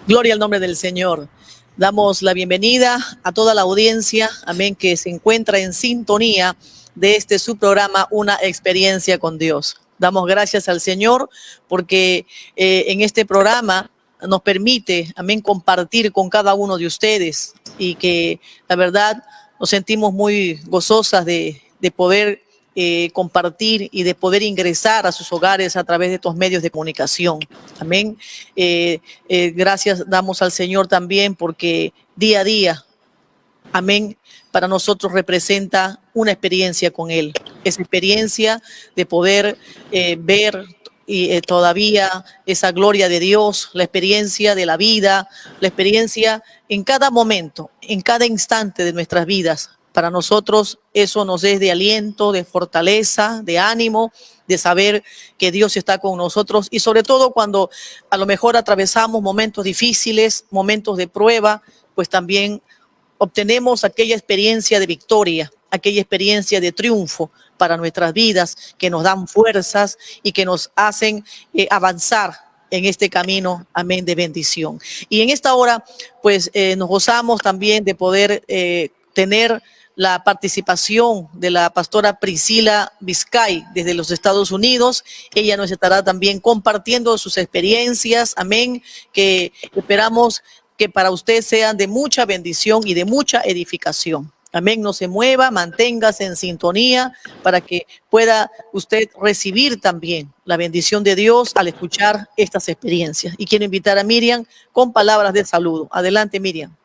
Gloria al nombre del Señor. Damos la bienvenida a toda la audiencia, amén, que se encuentra en sintonía de este su programa, Una Experiencia con Dios. Damos gracias al Señor porque en este programa nos permite, amén, compartir con cada uno de ustedes y que la verdad nos sentimos muy gozosas de poder compartir y de poder ingresar a sus hogares a través de estos medios de comunicación. Amén. Gracias damos al Señor también porque día a día, amén, para nosotros representa una experiencia con Él. Esa experiencia de poder ver y todavía esa gloria de Dios, la experiencia de la vida, la experiencia en cada momento, en cada instante de nuestras vidas. Para nosotros eso nos es de aliento, de fortaleza, de ánimo, de saber que Dios está con nosotros y sobre todo cuando a lo mejor atravesamos momentos difíciles, momentos de prueba, pues también obtenemos aquella experiencia de victoria, aquella experiencia de triunfo para nuestras vidas, que nos dan fuerzas y que nos hacen avanzar en este camino, amén, de bendición. Y en esta hora, pues nos gozamos también de poder tener la participación de la pastora Priscila Vizcay desde los Estados Unidos. Ella nos estará también compartiendo sus experiencias, amén, que esperamos que para usted sean de mucha bendición y de mucha edificación. Amén, no se mueva, manténgase en sintonía para que pueda usted recibir también la bendición de Dios al escuchar estas experiencias. Y quiero invitar a Miriam con palabras de saludo. Adelante, Miriam.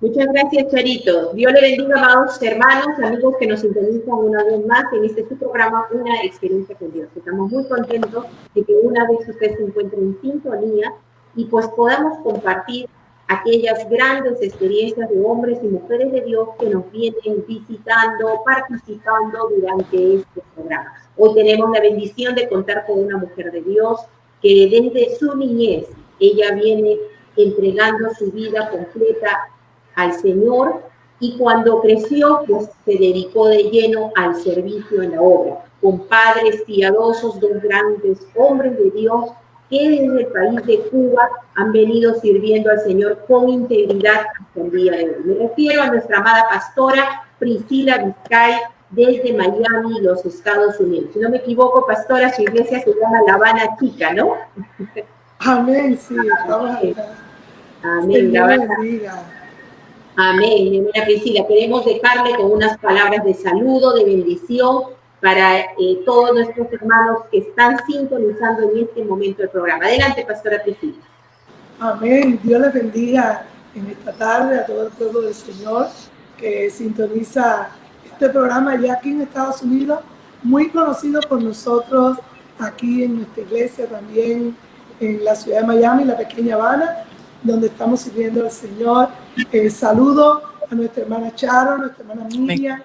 Muchas gracias, Charito. Dios le bendiga, amados hermanos, amigos que nos sintonizan una vez más en este su programa, Una Experiencia con Dios. Estamos muy contentos de que una vez usted se encuentre en sintonía y pues podamos compartir aquellas grandes experiencias de hombres y mujeres de Dios que nos vienen visitando, participando durante este programa. Hoy tenemos la bendición de contar con una mujer de Dios que desde su niñez ella viene entregando su vida completa al Señor y cuando creció pues se dedicó de lleno al servicio en la obra, con padres piadosos, dos grandes hombres de Dios que desde el país de Cuba han venido sirviendo al Señor con integridad hasta el día de hoy. Me refiero a nuestra amada pastora Priscila Vizcay desde Miami, los Estados Unidos. Si no me equivoco, pastora, su iglesia se llama La Habana Chica, ¿no? Amén, sí, estamos acá. Amén, La Habana. Amén, hermana Priscila. Queremos dejarle con unas palabras de saludo, de bendición para todos nuestros hermanos que están sintonizando en este momento el programa. Adelante, pastora Priscila. Amén. Dios les bendiga en esta tarde a todo el pueblo del Señor que sintoniza este programa ya aquí en Estados Unidos, muy conocido por nosotros aquí en nuestra iglesia, también en la ciudad de Miami, la pequeña Habana, donde estamos sirviendo al Señor. Saludo a nuestra hermana Charo, a nuestra hermana Miriam.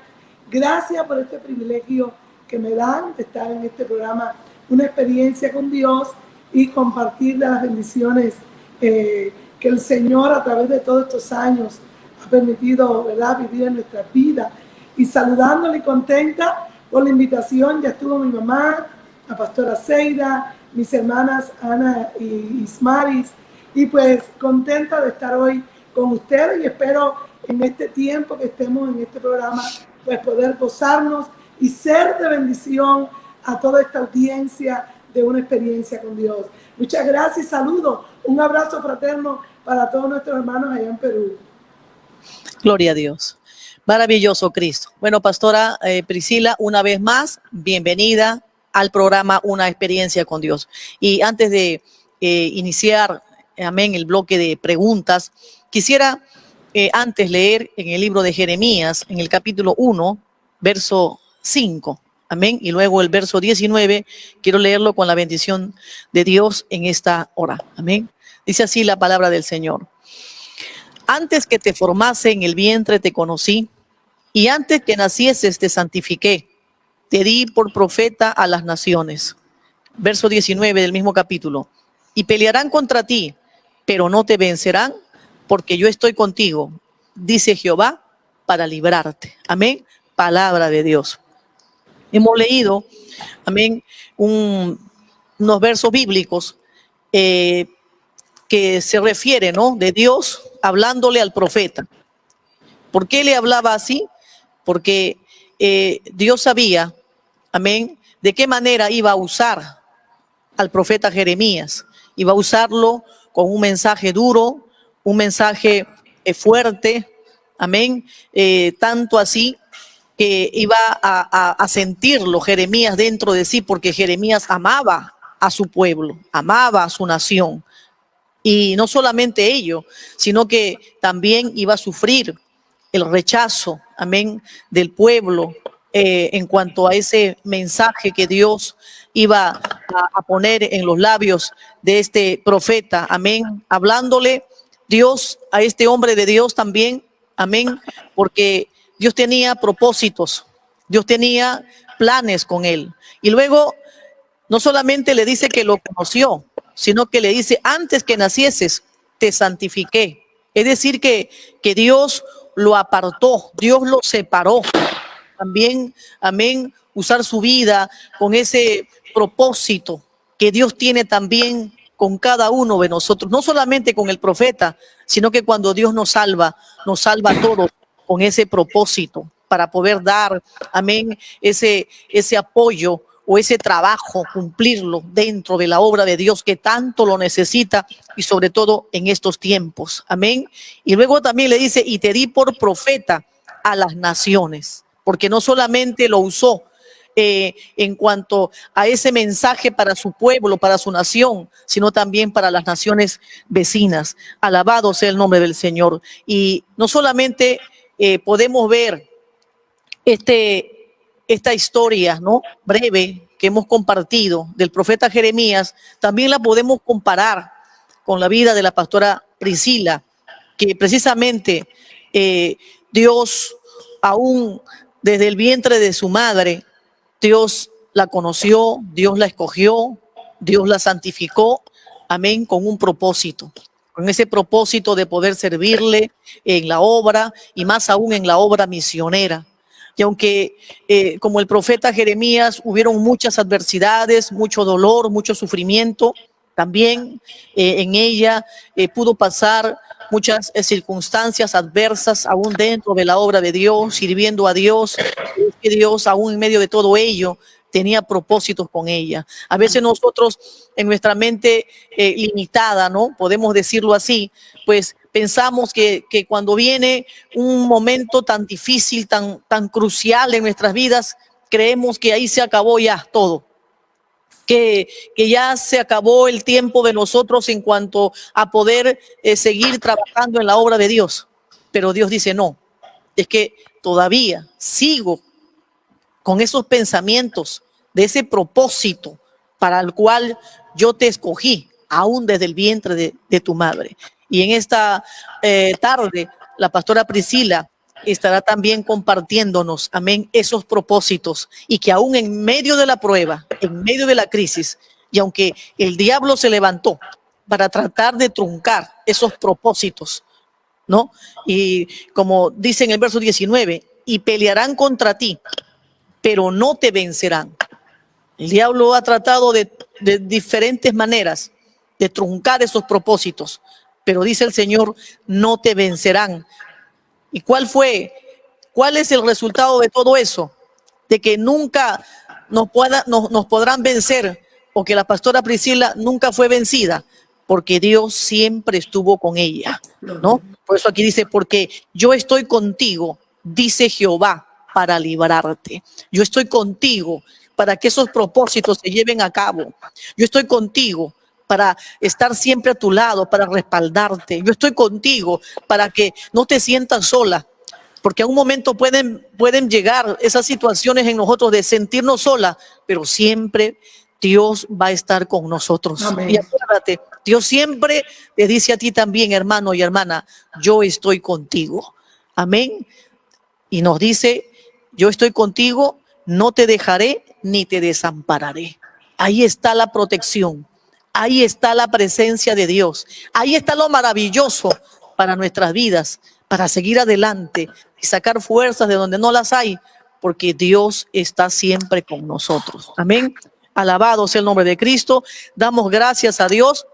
Gracias por este privilegio que me dan de estar en este programa, Una Experiencia con Dios, y compartir las bendiciones que el Señor a través de todos estos años ha permitido, ¿verdad?, vivir en nuestra vida. Y saludándole y contenta por la invitación, ya estuvo mi mamá, la pastora Seida, mis hermanas Ana y Ismaris, y pues contenta de estar hoy con ustedes y espero en este tiempo que estemos en este programa pues poder gozarnos y ser de bendición a toda esta audiencia de Una Experiencia con Dios. Muchas gracias y saludos. Un abrazo fraterno para todos nuestros hermanos allá en Perú. Gloria a Dios. Maravilloso Cristo. Bueno, pastora Priscila, una vez más, bienvenida al programa Una Experiencia con Dios. Y antes de iniciar, amén, el bloque de preguntas, quisiera antes leer en el libro de Jeremías, en el capítulo 1, verso 5, amén, y luego el verso 19, quiero leerlo con la bendición de Dios en esta hora, amén. Dice así la palabra del Señor. Antes que te formase en el vientre te conocí, y antes que nacieses te santifiqué, te di por profeta a las naciones. Verso 19 del mismo capítulo. Y pelearán contra ti, pero no te vencerán, porque yo estoy contigo, dice Jehová, para librarte. Amén. Palabra de Dios. Hemos leído, amén, unos versos bíblicos que se refiere, ¿no?, de Dios hablándole al profeta. ¿Por qué le hablaba así? Porque Dios sabía, amén, de qué manera iba a usar al profeta Jeremías. Iba a usarlo con un mensaje duro, un mensaje fuerte, amén, tanto así que iba a sentirlo Jeremías dentro de sí, porque Jeremías amaba a su pueblo, amaba a su nación. Y no solamente ello, sino que también iba a sufrir el rechazo, amén, del pueblo en cuanto a ese mensaje que Dios iba a poner en los labios de este profeta, amén, hablándole Dios a este hombre de Dios también, amén, porque Dios tenía propósitos, Dios tenía planes con él. Y luego no solamente le dice que lo conoció, sino que le dice, antes que nacieses, te santifiqué. Es decir, que Dios lo apartó, Dios lo separó. También, amén, usar su vida con ese propósito que Dios tiene también con cada uno de nosotros. No solamente con el profeta, sino que cuando Dios nos salva a todos con ese propósito para poder dar, amén, ese apoyo o ese trabajo, cumplirlo dentro de la obra de Dios que tanto lo necesita y sobre todo en estos tiempos. Amén. Y luego también le dice, y te di por profeta a las naciones, porque no solamente lo usó en cuanto a ese mensaje para su pueblo, para su nación, sino también para las naciones vecinas. Alabado sea el nombre del Señor. Y no solamente podemos ver esta historia, ¿no?, breve que hemos compartido del profeta Jeremías, también la podemos comparar con la vida de la pastora Priscila, que precisamente Dios, aún desde el vientre de su madre, Dios la conoció, Dios la escogió, Dios la santificó, amén, con un propósito, con ese propósito de poder servirle en la obra y más aún en la obra misionera. Y aunque como el profeta Jeremías hubieron muchas adversidades, mucho dolor, mucho sufrimiento, también en ella pudo pasar muchas circunstancias adversas aún dentro de la obra de Dios, sirviendo a Dios, que Dios aún en medio de todo ello tenía propósitos con ella. A veces nosotros en nuestra mente limitada, ¿no?, podemos decirlo así, pues pensamos que cuando viene un momento tan difícil, tan crucial en nuestras vidas, creemos que ahí se acabó ya todo. Que ya se acabó el tiempo de nosotros en cuanto a poder seguir trabajando en la obra de Dios. Pero Dios dice, no, es que todavía sigo con esos pensamientos de ese propósito para el cual yo te escogí, aún desde el vientre de tu madre. Y en esta tarde, la pastora Priscila estará también compartiéndonos, amén, esos propósitos, y que aún en medio de la prueba, en medio de la crisis, y aunque el diablo se levantó para tratar de truncar esos propósitos, ¿no? Y como dice en el verso 19, y pelearán contra ti, pero no te vencerán. El diablo ha tratado de diferentes maneras de truncar esos propósitos, pero dice el Señor, no te vencerán. ¿Y cuál es el resultado de todo eso? De que nunca nos podrán vencer, o que la pastora Priscila nunca fue vencida, porque Dios siempre estuvo con ella, ¿no? Por eso aquí dice, porque yo estoy contigo, dice Jehová, para librarte. Yo estoy contigo para que esos propósitos se lleven a cabo. Yo estoy contigo para estar siempre a tu lado, para respaldarte. Yo estoy contigo para que no te sientas sola, porque a un momento pueden llegar esas situaciones en nosotros de sentirnos sola, pero siempre Dios va a estar con nosotros. Amén. Y acuérdate, Dios siempre te dice a ti también, hermano y hermana, yo estoy contigo. Amén. Y nos dice, yo estoy contigo, no te dejaré ni te desampararé. Ahí está la protección, ahí está la presencia de Dios, ahí está lo maravilloso para nuestras vidas, para seguir adelante y sacar fuerzas de donde no las hay, porque Dios está siempre con nosotros. Amén. Alabado sea el nombre de Cristo. Damos gracias a Dios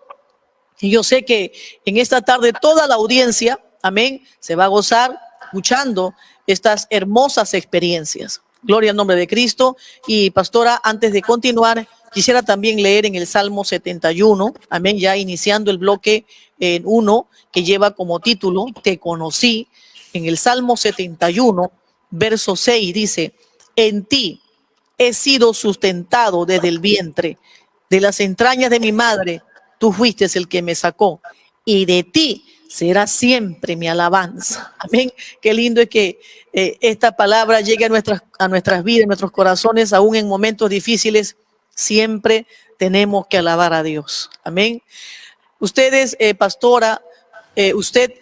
Y yo sé que en esta tarde toda la audiencia, amén, se va a gozar escuchando estas hermosas experiencias. Gloria al nombre de Cristo. Y pastora, antes de continuar, quisiera también leer en el Salmo 71, amén, ya iniciando el bloque 1, que lleva como título, Te conocí. En el Salmo 71, verso 6, dice, en ti he sido sustentado desde el vientre, de las entrañas de mi madre, tú fuiste el que me sacó, y de ti será siempre mi alabanza. Amén. Qué lindo es que esta palabra llegue a nuestras vidas, a nuestros corazones, aún en momentos difíciles. Siempre tenemos que alabar a Dios. Amén. Ustedes, pastora, usted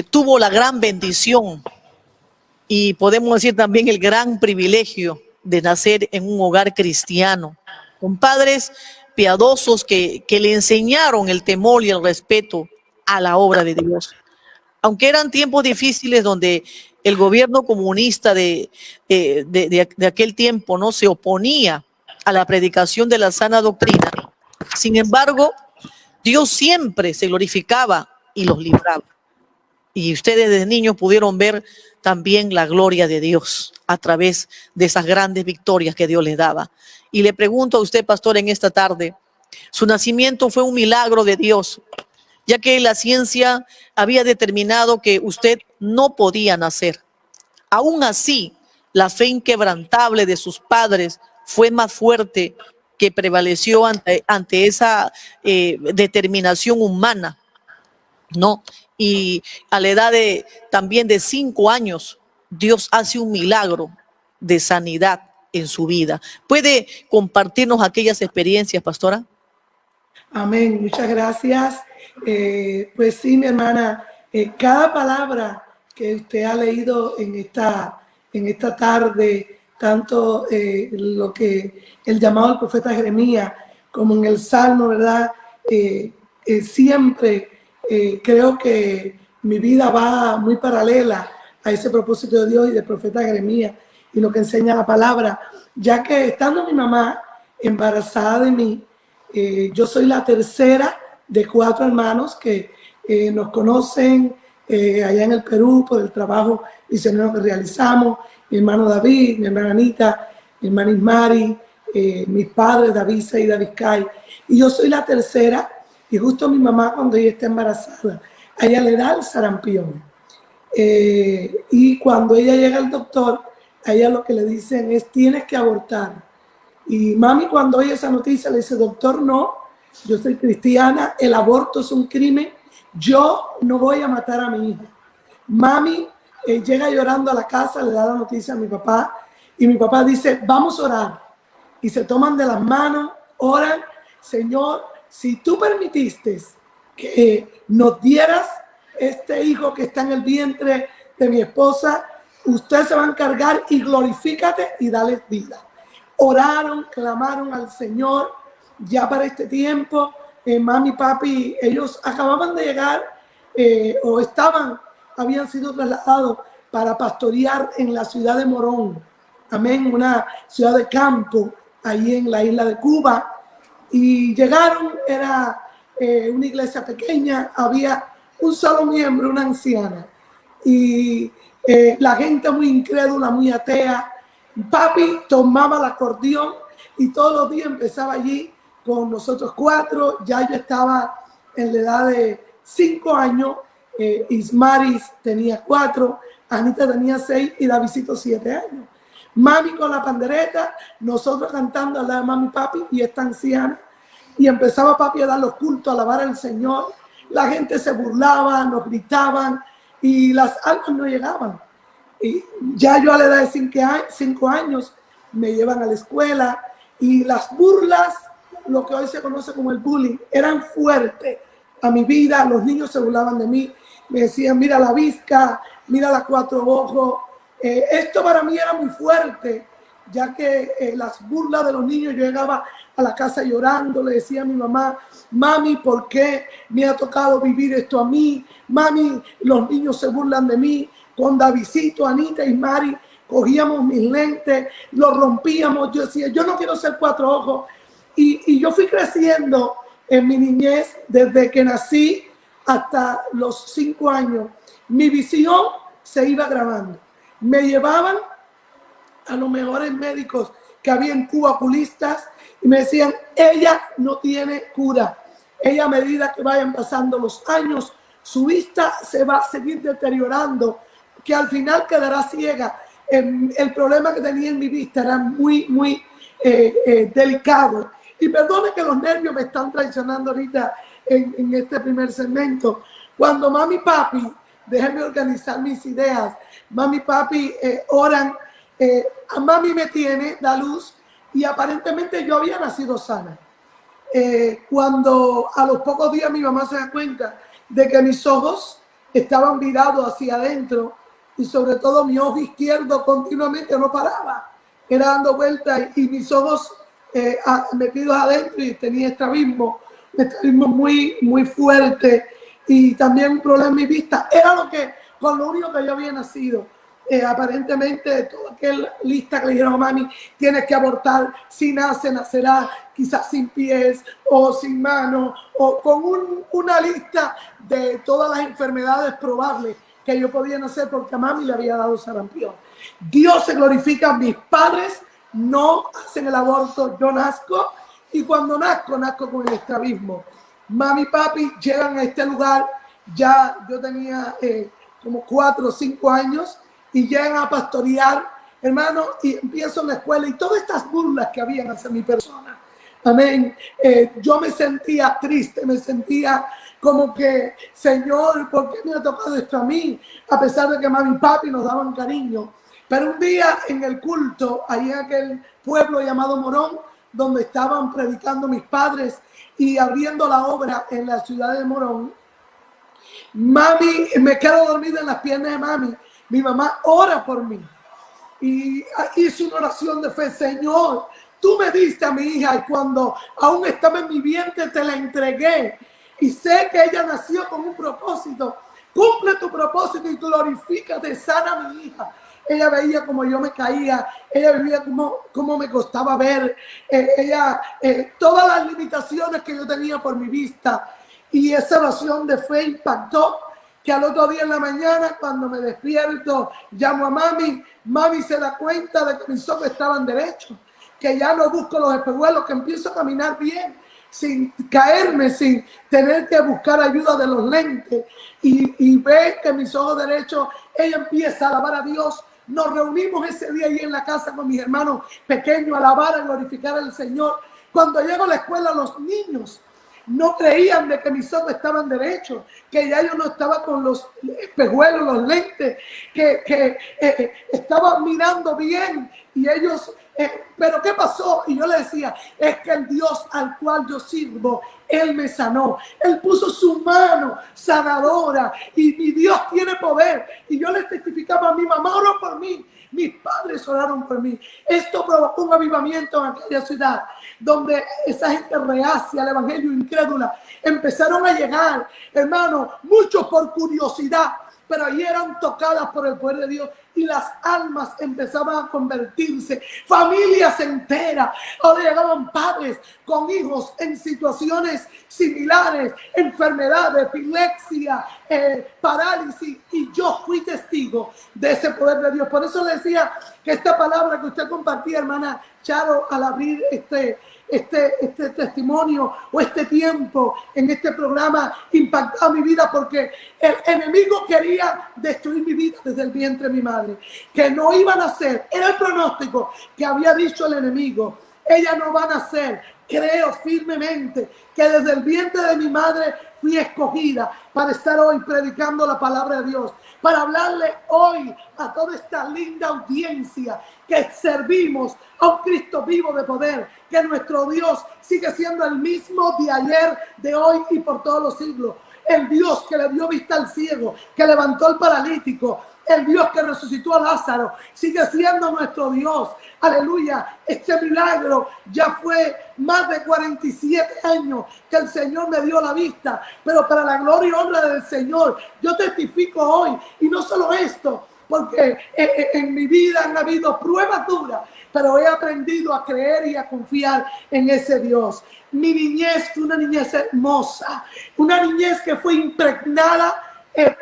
tuvo la gran bendición y podemos decir también el gran privilegio de nacer en un hogar cristiano, con padres piadosos que le enseñaron el temor y el respeto a la obra de Dios. Aunque eran tiempos difíciles donde el gobierno comunista de aquel tiempo no se oponía a la predicación de la sana doctrina, sin embargo, Dios siempre se glorificaba y los libraba. Y ustedes desde niños pudieron ver también la gloria de Dios a través de esas grandes victorias que Dios les daba. Y le pregunto a usted, pastor, en esta tarde, su nacimiento fue un milagro de Dios, ya que la ciencia había determinado que usted no podía nacer. Aún así, la fe inquebrantable de sus padres fue más fuerte que prevaleció ante esa determinación humana, ¿no? Y a la edad también de 5 años, Dios hace un milagro de sanidad en su vida. ¿Puede compartirnos aquellas experiencias, pastora? Amén, muchas gracias. Pues sí, mi hermana, cada palabra que usted ha leído en esta tarde, tanto lo que el llamado del profeta Jeremías como en el Salmo, ¿verdad? Siempre creo que mi vida va muy paralela a ese propósito de Dios y del profeta Jeremías y lo que enseña la palabra, ya que estando mi mamá embarazada de mí, yo soy la tercera de 4 hermanos que nos conocen allá en el Perú por el trabajo misionero que realizamos. Mi hermano David, mi hermana Anita, mi hermana Ismari, mis padres David y David Kai. Y yo soy la tercera. Y justo mi mamá, cuando ella está embarazada, a ella le da el sarampión. Y cuando ella llega al doctor, a ella lo que le dicen es, tienes que abortar. Y mami, cuando oye esa noticia, le dice, doctor, no, yo soy cristiana, el aborto es un crimen, yo no voy a matar a mi hija. Mami llega llorando a la casa, le da la noticia a mi papá, y mi papá dice, vamos a orar. Y se toman de las manos, oran, Señor, si tú permitiste que nos dieras este hijo que está en el vientre de mi esposa, usted se va a encargar y glorifícate y dale vida. Oraron, clamaron al Señor. Ya para este tiempo, mami y papi, ellos acababan de llegar habían sido trasladados para pastorear en la ciudad de Morón. Amén, una ciudad de campo, ahí en la isla de Cuba. Y llegaron, era una iglesia pequeña, había un solo miembro, una anciana. Y la gente muy incrédula, muy atea. Papi tomaba el acordeón y todos los días empezaba allí con nosotros 4. Ya yo estaba en la edad de 5 años. Ismaris tenía 4, Anita tenía 6 y Davidcito 7 años. Mami con la pandereta, nosotros cantando al lado de mami y papi y esta anciana. Y empezaba papi a dar los cultos, a alabar al Señor. La gente se burlaba, nos gritaban y las almas no llegaban. Y ya yo a la edad de 5 años me llevan a la escuela y las burlas, lo que hoy se conoce como el bullying, eran fuertes a mi vida. Los niños se burlaban de mí, me decían, mira la visca, mira las 4 ojos. Esto para mí era muy fuerte, ya que las burlas de los niños, yo llegaba a la casa llorando, le decía a mi mamá, mami, ¿por qué me ha tocado vivir esto a mí? Mami, los niños se burlan de mí. Con Davidcito, Anita y Mari, cogíamos mis lentes, los rompíamos. Yo decía, yo no quiero ser 4 ojos. Y yo fui creciendo en mi niñez, desde que nací hasta los 5 años, mi visión se iba agravando. Me llevaban a los mejores médicos que había en Cuba, oculistas, y me decían, ella no tiene cura. Ella, a medida que vayan pasando los años, su vista se va a seguir deteriorando, que al final quedará ciega. El problema que tenía en mi vista era muy delicado. Y perdone que los nervios me están traicionando ahorita en este primer segmento. Cuando mami y papi, déjenme organizar mis ideas, mami y papi oran, a mami me tiene, da luz, y aparentemente yo había nacido sana. Cuando a los pocos días mi mamá se da cuenta de que mis ojos estaban virados hacia adentro, y sobre todo mi ojo izquierdo continuamente no paraba, era dando vueltas, y mis ojos metidos adentro, y tenía estrabismo muy fuerte, y también un problema en mi vista. Era con lo único que yo había nacido. Aparentemente toda aquella lista que le dijeron a mami, tienes que abortar, si nace, nacerá quizás sin pies o sin manos, o con una lista de todas las enfermedades probables que yo podía nacer, porque a mami le había dado sarampión. Dios se glorifica, mis padres no hacen el aborto, yo nazco, y cuando nazco con el estrabismo. Mami y papi llegan a este lugar, ya yo tenía como 4 o 5 años, y llegan a pastorear, hermano, y empiezo en la escuela, y todas estas burlas que habían hacia mi persona, amén, yo me sentía triste, me sentía como que, Señor, ¿por qué me ha tocado esto a mí? A pesar de que mami y papi nos daban cariño. Pero un día en el culto, ahí en aquel pueblo llamado Morón, donde estaban predicando mis padres y abriendo la obra en la ciudad de Morón, mami, me quedo dormida en las piernas de mami. Mi mamá ora por mí y hizo una oración de fe. Señor, tú me diste a mi hija, y cuando aún estaba en mi vientre te la entregué, y sé que ella nació con un propósito. Cumple tu propósito y glorifícate, sana a mi hija. Ella veía como yo me caía, ella veía como me costaba ver, todas las limitaciones que yo tenía por mi vista, y esa oración de fe impactó, que al otro día en la mañana, cuando me despierto, llamo a mami. Mami se da cuenta de que mis ojos estaban derechos, que ya no busco los espejuelos, que empiezo a caminar bien, sin caerme, sin tener que buscar ayuda de los lentes, y ve que mis ojos derechos. Ella empieza a alabar a Dios. Nos reunimos ese día ahí en la casa con mis hermanos pequeños, a alabar, a glorificar al Señor. Cuando llego a la escuela, los niños no creían de que mis ojos estaban derechos, que ya yo no estaba con los espejuelos, los lentes, que estaba mirando bien, y ellos, pero ¿qué pasó? Y yo le decía, es que el Dios al cual yo sirvo, Él me sanó, Él puso su mano sanadora, y mi Dios tiene poder. Y yo les testificaba, mi mamá oró por mí, mis padres oraron por mí. Esto provocó un avivamiento en aquella ciudad, donde esa gente reacia al evangelio, incrédula, empezaron a llegar, hermano, muchos por curiosidad, pero ahí eran tocadas por el poder de Dios, y las almas empezaban a convertirse, familias enteras. Ahora llegaban padres con hijos en situaciones similares, enfermedades, epilepsia, parálisis, y yo fui testigo de ese poder de Dios. Por eso le decía que esta palabra que usted compartía, hermana Charo, al abrir este testimonio o este tiempo en este programa, impactaba mi vida, porque el enemigo quería destruir mi vida desde el vientre de mi madre, que no iban a nacer. Era el pronóstico que había dicho el enemigo. Ella no va a nacer. Creo firmemente que desde el vientre de mi madre fui escogida para estar hoy predicando la palabra de Dios, para hablarle hoy a toda esta linda audiencia que servimos a un Cristo vivo de poder, que nuestro Dios sigue siendo el mismo de ayer, de hoy y por todos los siglos. El Dios que le dio vista al ciego, que levantó al paralítico, el Dios que resucitó a Lázaro, sigue siendo nuestro Dios. Aleluya. Este milagro ya fue más de 47 años que el Señor me dio la vista, pero para la gloria y honra del Señor, yo testifico hoy. Y no solo esto, porque en mi vida han habido pruebas duras, pero he aprendido a creer y a confiar en ese Dios. Mi niñez fue una niñez hermosa, una niñez que fue impregnada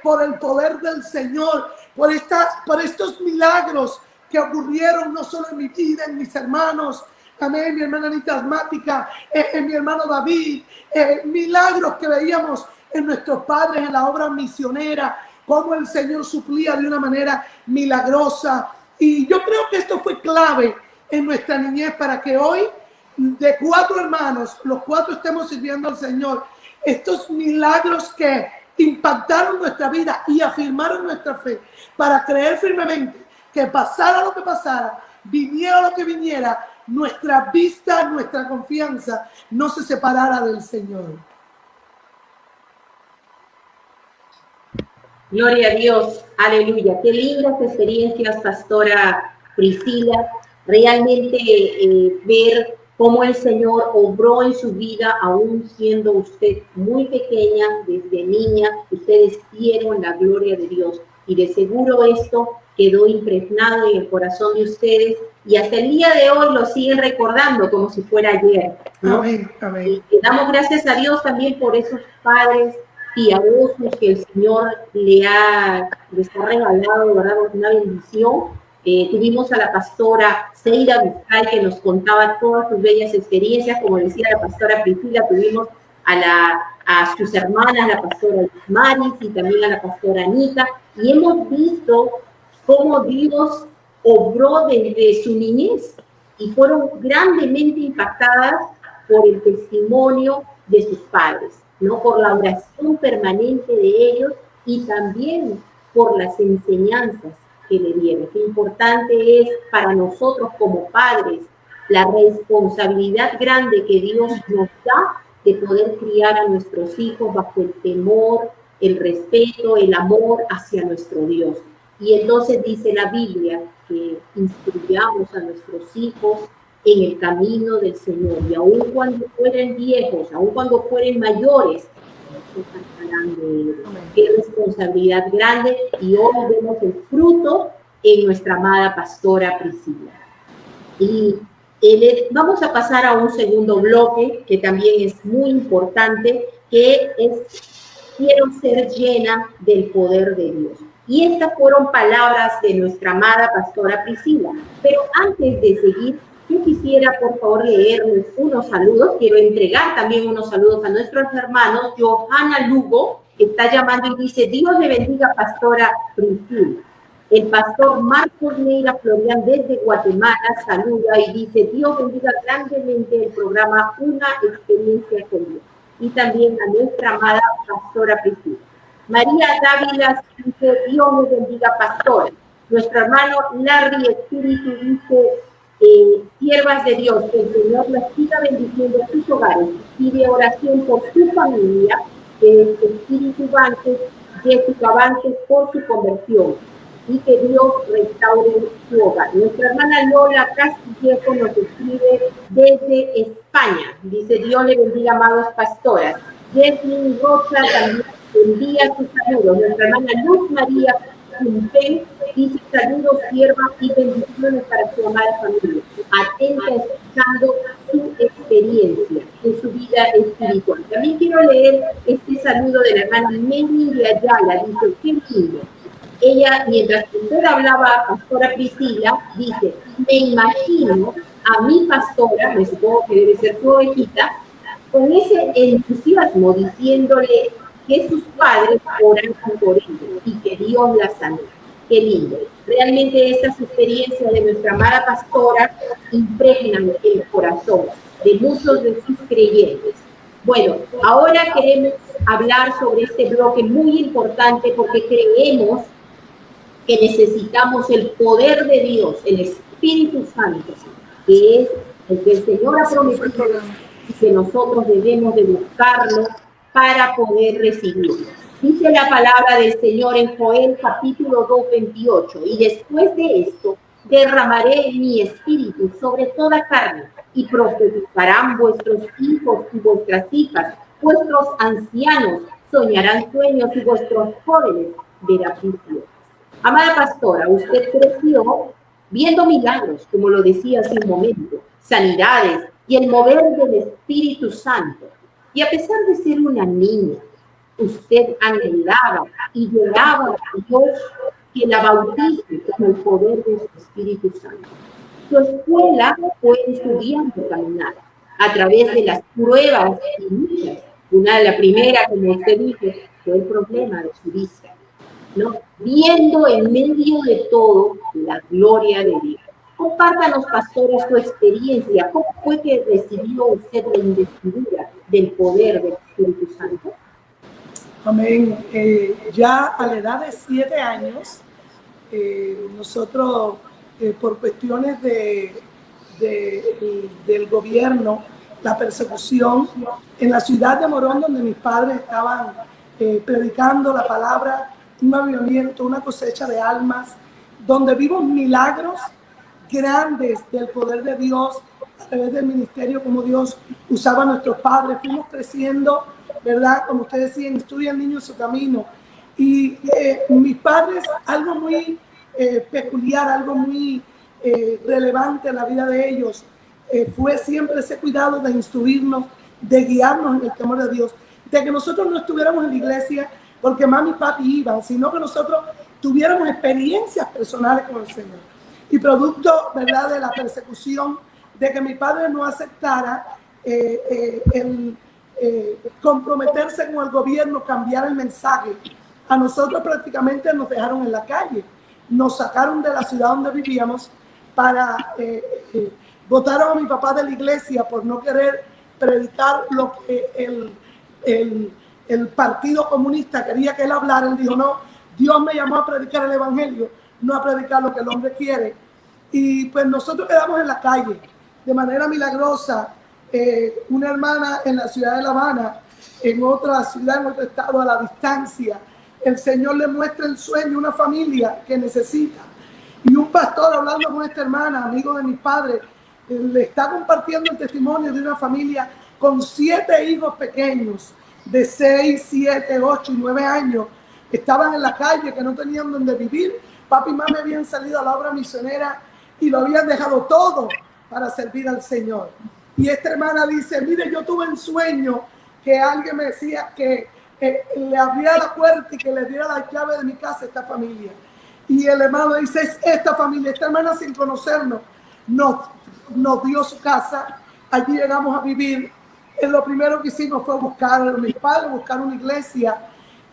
por el poder del Señor, por estos milagros que ocurrieron no solo en mi vida, en mis hermanos, amén, mi hermana Anita asmática, en mi hermano David, milagros que veíamos en nuestros padres en la obra misionera, cómo el Señor suplía de una manera milagrosa. Y yo creo que esto fue clave en nuestra niñez para que hoy, de 4 hermanos, los 4 estemos sirviendo al Señor. Estos milagros que impactaron nuestra vida y afirmaron nuestra fe para creer firmemente que pasara lo que pasara, viniera lo que viniera, nuestra vista, nuestra confianza no se separara del Señor. Gloria a Dios, aleluya. Qué lindas experiencias, Pastora Priscila. Realmente ver cómo el Señor obró en su vida, aún siendo usted muy pequeña, desde niña, ustedes vieron la gloria de Dios. Y de seguro esto quedó impregnado en el corazón de ustedes y hasta el día de hoy lo siguen recordando como si fuera ayer, ¿no? Amén, amén. Y damos gracias a Dios también por esos padres piadosos que el Señor les ha regalado, ¿verdad? Una bendición. Tuvimos a la pastora Seira Vizcay que nos contaba todas sus bellas experiencias, como decía la pastora Priscila, tuvimos a sus hermanas, la pastora Maris y también a la pastora Anita, y hemos visto cómo Dios obró desde su niñez y fueron grandemente impactadas por el testimonio de sus padres, ¿no? Por la oración permanente de ellos y también por las enseñanzas que le dieron. Qué importante es para nosotros como padres la responsabilidad grande que Dios nos da de poder criar a nuestros hijos bajo el temor, el respeto, el amor hacia nuestro Dios. Y entonces dice la Biblia que instruyamos a nuestros hijos en el camino del Señor, y aun cuando fueren viejos, aun cuando fueren mayores, no se apartarán de él. Qué responsabilidad grande, y hoy vemos el fruto en nuestra amada pastora Priscila. Y vamos a pasar a un segundo bloque que también es muy importante, que es: quiero ser llena del poder de Dios. Y estas fueron palabras de nuestra amada pastora Priscila. Pero antes de seguir, yo quisiera, por favor, leerles unos saludos. Quiero entregar también unos saludos a nuestros hermanos. Johanna Lugo está llamando y dice: Dios le bendiga, pastora Priscila. El pastor Marcos Neira Florian desde Guatemala saluda y dice: Dios bendiga grandemente el programa Una Experiencia con Dios. Y también a nuestra amada pastora Priscila. María Dávila dice: Dios le bendiga, pastora. Nuestro hermano Larry Espíritu dice: siervas de Dios, que el Señor las siga bendiciendo en sus hogares. Pide oración por su familia, que es Espíritu Vances, Jessica Vances, por su conversión, y que Dios restaure su hogar. Nuestra hermana Lola Castillejo nos escribe desde España. Dice: Dios le bendiga, amados pastoras. Jesslyn Rocha también envía sus saludos. Nuestra hermana Luz María Quintén dice: saludos, sierva, y bendiciones para su amada familia. Atenta, escuchando su experiencia en su vida espiritual. También quiero leer este saludo de la hermana Meni de Ayala. Dice: qué lindo. Ella, mientras usted hablaba, pastora Priscila, dice: me imagino a mi pastora, me supongo que debe ser su ovejita, con ese entusiasmo diciéndole que sus padres oran por ella y que Dios la sanó. Qué lindo. Realmente estas experiencias de nuestra amada pastora impregnan el corazón de muchos de sus creyentes. Bueno, ahora queremos hablar sobre este bloque muy importante, porque creemos que necesitamos el poder de Dios, el Espíritu Santo, que es el que el Señor ha prometido y que nosotros debemos de buscarlo para poder recibirlo. Dice la palabra del Señor en Joel capítulo 2:28: y después de esto derramaré mi espíritu sobre toda carne, y profetizarán vuestros hijos y vuestras hijas, vuestros ancianos soñarán sueños y vuestros jóvenes verán visiones. Amada pastora, usted creció viendo milagros, como lo decía hace un momento, sanidades y el mover del Espíritu Santo. Y a pesar de ser una niña, usted anhelaba y lloraba a Dios que la bautice con el poder de su Espíritu Santo. Su escuela fue estudiando caminar a través de las pruebas y luchas. Una de las primeras, como usted dijo, fue el problema de su vista, ¿no? Viendo en medio de todo la gloria de Dios. Compártanos, pastores, su experiencia. ¿Cómo fue que recibió usted la investidura del poder del Espíritu Santo? Amén. Ya a la edad de 7 años, nosotros, por cuestiones del gobierno, la persecución, en la ciudad de Morón, donde mis padres estaban predicando la palabra, un avivamiento, una cosecha de almas, donde vimos milagros grandes del poder de Dios a través del ministerio, como Dios usaba a nuestros padres. Fuimos creciendo, ¿verdad? Como ustedes decían, estudia el niño en su camino. Y mis padres, algo muy peculiar, algo muy relevante en la vida de ellos, fue siempre ese cuidado de instruirnos, de guiarnos en el temor de Dios, de que nosotros no estuviéramos en la iglesia porque mami y papi iban, sino que nosotros tuviéramos experiencias personales con el Señor. Y producto, ¿verdad?, de la persecución, de que mi padre no aceptara comprometerse con el gobierno, cambiar el mensaje, a nosotros prácticamente nos dejaron en la calle, nos sacaron de la ciudad donde vivíamos para votaron a mi papá de la iglesia por no querer predicar lo que el Partido Comunista quería que él hablara. Él dijo, no, Dios me llamó a predicar el evangelio, no a predicar lo que el hombre quiere. Y pues nosotros quedamos en la calle de manera milagrosa. Una hermana en la ciudad de La Habana, en otra ciudad, en otro estado, a la distancia, el Señor le muestra el sueño, una familia que necesita. Y un pastor, hablando con esta hermana, amigo de mis padres, le está compartiendo el testimonio de una familia con 7 hijos pequeños de 6, 7, 8 y 9 años. Estaban en la calle, que no tenían donde vivir. Papi y mami habían salido a la obra misionera y lo habían dejado todo para servir al Señor. Y esta hermana dice, mire, yo tuve un sueño que alguien me decía que le abriera la puerta y que le diera la llave de mi casa a esta familia. Y el hermano dice, es esta familia. Esta hermana, sin conocernos, nos dio su casa. Allí llegamos a vivir. Lo primero que hicimos fue buscar a mis padres, buscar una iglesia.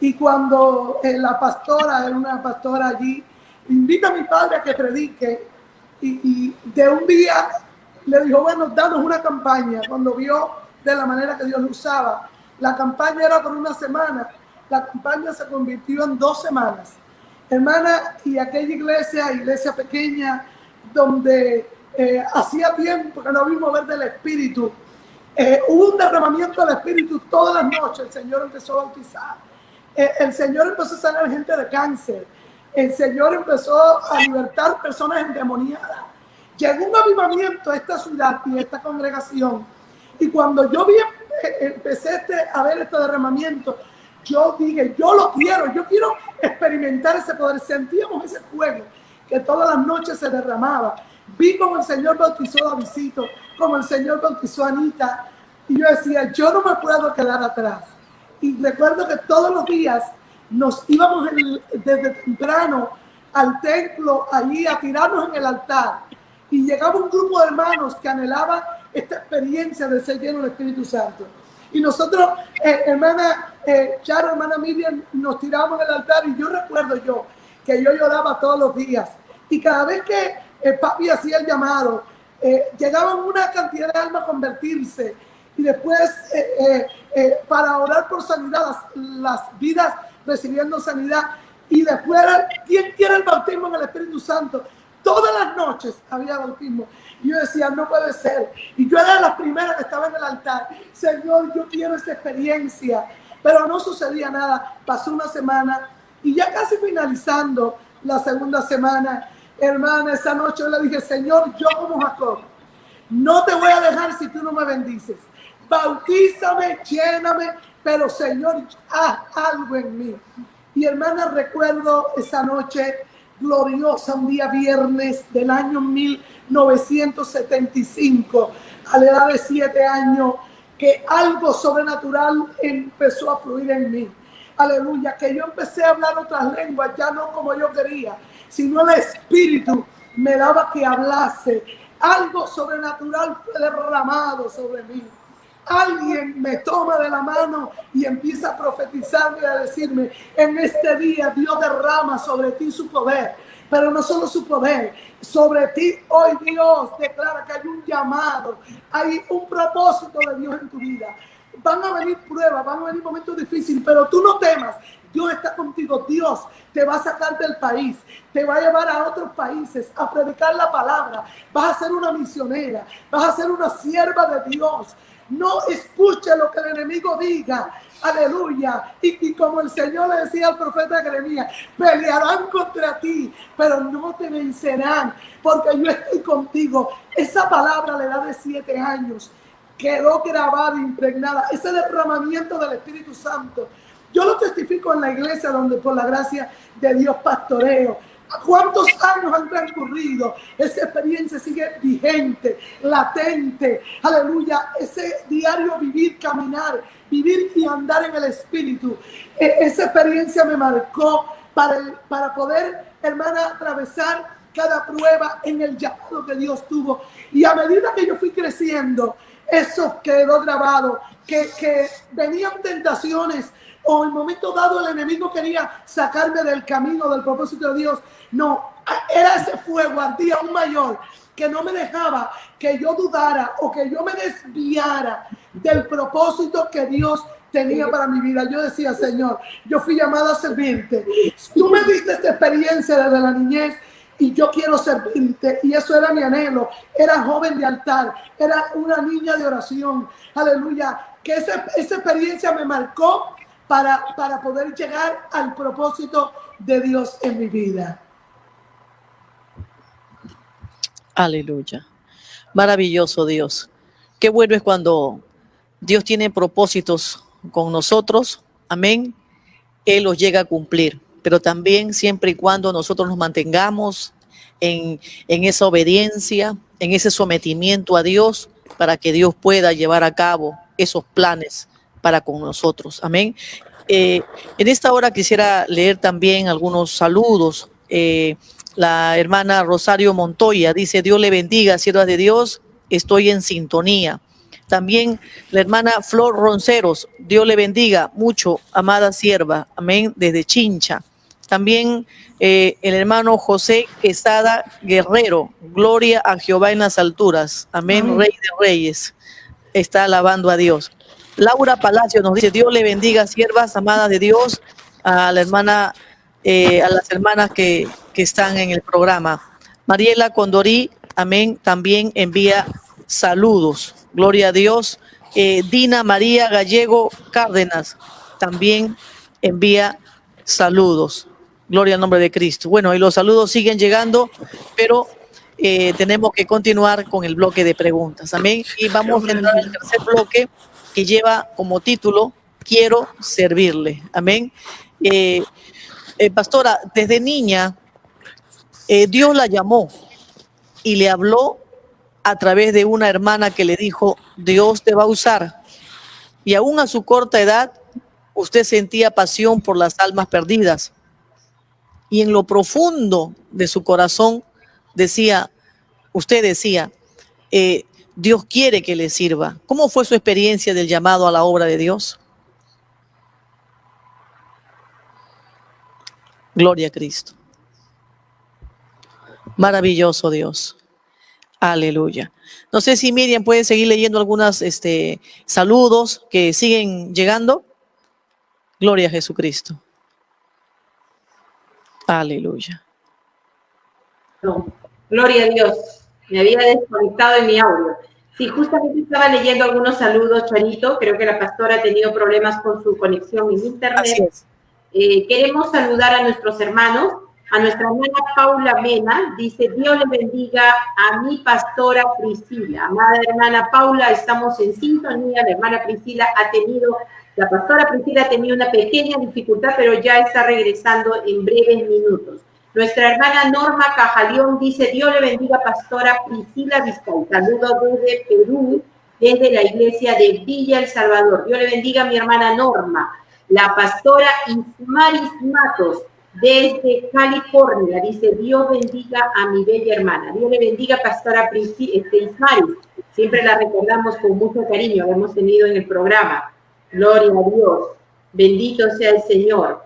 Y cuando la pastora, era una pastora allí, invita a mi padre a que predique. Y de un día le dijo, bueno, danos una campaña. Cuando vio de la manera que Dios lo usaba, la campaña era por una semana. La campaña se convirtió en 2 semanas. Hermana, y aquella iglesia pequeña, donde hacía tiempo que no vimos ver del Espíritu, hubo un derramamiento del Espíritu todas las noches. El Señor empezó a bautizar. El Señor empezó a sanar gente de cáncer. El Señor empezó a libertar personas endemoniadas. Llegó un avivamiento a esta ciudad y a esta congregación. Y cuando yo empecé a ver este derramamiento, yo dije, yo lo quiero, yo quiero experimentar ese poder. Sentíamos ese fuego que todas las noches se derramaba. Vi como el Señor bautizó a Davidito, como el Señor bautizó a Anita. Y yo decía, yo no me puedo quedar atrás. Y recuerdo que todos los días nos íbamos desde temprano al templo, allí a tirarnos en el altar. Y llegaba un grupo de hermanos que anhelaba esta experiencia de ser lleno del Espíritu Santo. Y nosotros, hermana Charo, hermana Miriam, nos tirábamos en el altar. Y yo recuerdo que yo lloraba todos los días. Y cada vez que papi hacía el llamado, llegaban una cantidad de almas a convertirse. Y después, para orar por sanidad, las vidas recibiendo sanidad. Y después, ¿quién quiere el bautismo en el Espíritu Santo? Todas las noches había bautismo. Y yo decía, no puede ser. Y yo era de las primeras que estaba en el altar. Señor, yo quiero esa experiencia. Pero no sucedía nada. Pasó una semana y ya casi finalizando la segunda semana, hermana, esa noche yo le dije, Señor, yo como Jacob, no te voy a dejar si tú no me bendices. Bautízame, lléname, pero Señor, haz algo en mí. Y hermana, recuerdo esa noche gloriosa, un día viernes del año 1975, a la edad de 7 años, que algo sobrenatural empezó a fluir en mí. Aleluya, que yo empecé a hablar otras lenguas, ya no como yo quería, sino el Espíritu me daba que hablase. Algo sobrenatural fue derramado sobre mí. Alguien me toma de la mano y empieza a profetizarme y a decirme: en este día Dios derrama sobre ti su poder, pero no solo su poder, sobre ti hoy Dios declara que hay un llamado, hay un propósito de Dios en tu vida. Van a venir pruebas, van a venir momentos difíciles, pero tú no temas. Dios está contigo. Dios te va a sacar del país, te va a llevar a otros países a predicar la palabra. Vas a ser una misionera, vas a ser una sierva de Dios. No escuche lo que el enemigo diga. Aleluya. Y como el Señor le decía al profeta Jeremías: pelearán contra ti, pero no te vencerán, porque yo estoy contigo. Esa palabra le da de 7 años. Quedó grabada, impregnada. Ese derramamiento del Espíritu Santo, yo lo testifico en la iglesia donde por la gracia de Dios pastoreo. ¿Cuántos años han transcurrido? Esa experiencia sigue vigente, latente. Aleluya. Ese diario vivir, caminar, vivir y andar en el Espíritu. Esa experiencia me marcó para poder, hermana, atravesar cada prueba en el llamado que Dios tuvo. Y a medida que yo fui creciendo, eso quedó grabado. Que venían tentaciones, o en momento dado el enemigo quería sacarme del camino, del propósito de Dios. No, era ese fuego, ardía aún mayor, que no me dejaba que yo dudara o que yo me desviara del propósito que Dios tenía para mi vida. Yo decía: Señor, yo fui llamada a servirte. Tú me diste esta experiencia desde la niñez y yo quiero servirte. Y eso era mi anhelo. Era joven de altar, era una niña de oración. Aleluya. Que esa experiencia me marcó para poder llegar al propósito de Dios en mi vida. Aleluya. Maravilloso Dios. Qué bueno es cuando Dios tiene propósitos con nosotros. Amén. Él los llega a cumplir. Pero también siempre y cuando nosotros nos mantengamos en esa obediencia, en ese sometimiento a Dios, para que Dios pueda llevar a cabo esos planes para con nosotros. Amén. En esta hora quisiera leer también algunos saludos. La hermana Rosario Montoya dice: Dios le bendiga, siervas de Dios, estoy en sintonía. También la hermana Flor Ronceros: Dios le bendiga mucho, amada sierva, amén, desde Chincha. También el hermano José Quesada Guerrero: gloria a Jehová en las alturas, amén, amén. Rey de Reyes, está alabando a Dios. Laura Palacio nos dice: Dios le bendiga, siervas amadas de Dios, a la hermana, a las hermanas que están en el programa. Mariela Condorí, amén, también envía saludos. Gloria a Dios. Dina María Gallego Cárdenas también envía saludos. Gloria al nombre de Cristo. Bueno, y los saludos siguen llegando, pero tenemos que continuar con el bloque de preguntas. Amén. Y vamos a entrar al tercer bloque, que lleva como título: quiero servirle. Amén. Pastora, desde niña, Dios la llamó y le habló a través de una hermana que le dijo: Dios te va a usar. Y aún a su corta edad, usted sentía pasión por las almas perdidas. Y en lo profundo de su corazón usted decía, Dios quiere que le sirva. ¿Cómo fue su experiencia del llamado a la obra de Dios? Gloria a Cristo. Maravilloso Dios. Aleluya. No sé si Miriam puede seguir leyendo algunos saludos que siguen llegando. Gloria a Jesucristo. Aleluya. No, gloria a Dios. Me había desconectado en mi audio. Sí, justamente estaba leyendo algunos saludos, Charito. Creo que la pastora ha tenido problemas con su conexión en internet. Así es. Queremos saludar a nuestros hermanos. A nuestra hermana Paula Mena, dice: Dios le bendiga a mi pastora Priscila. Amada hermana Paula, estamos en sintonía. La pastora Priscila ha tenido una pequeña dificultad, pero ya está regresando en breves minutos. Nuestra hermana Norma Cajalión dice, Dios le bendiga, pastora Priscila Vizcay. Saludos desde Perú, desde la iglesia de Villa El Salvador. Dios le bendiga, mi hermana Norma. La pastora Ismaris Matos, desde California, dice, Dios bendiga a mi bella hermana. Dios le bendiga, pastora Ismaris. Siempre la recordamos con mucho cariño, la hemos tenido en el programa. Gloria a Dios. Bendito sea el Señor.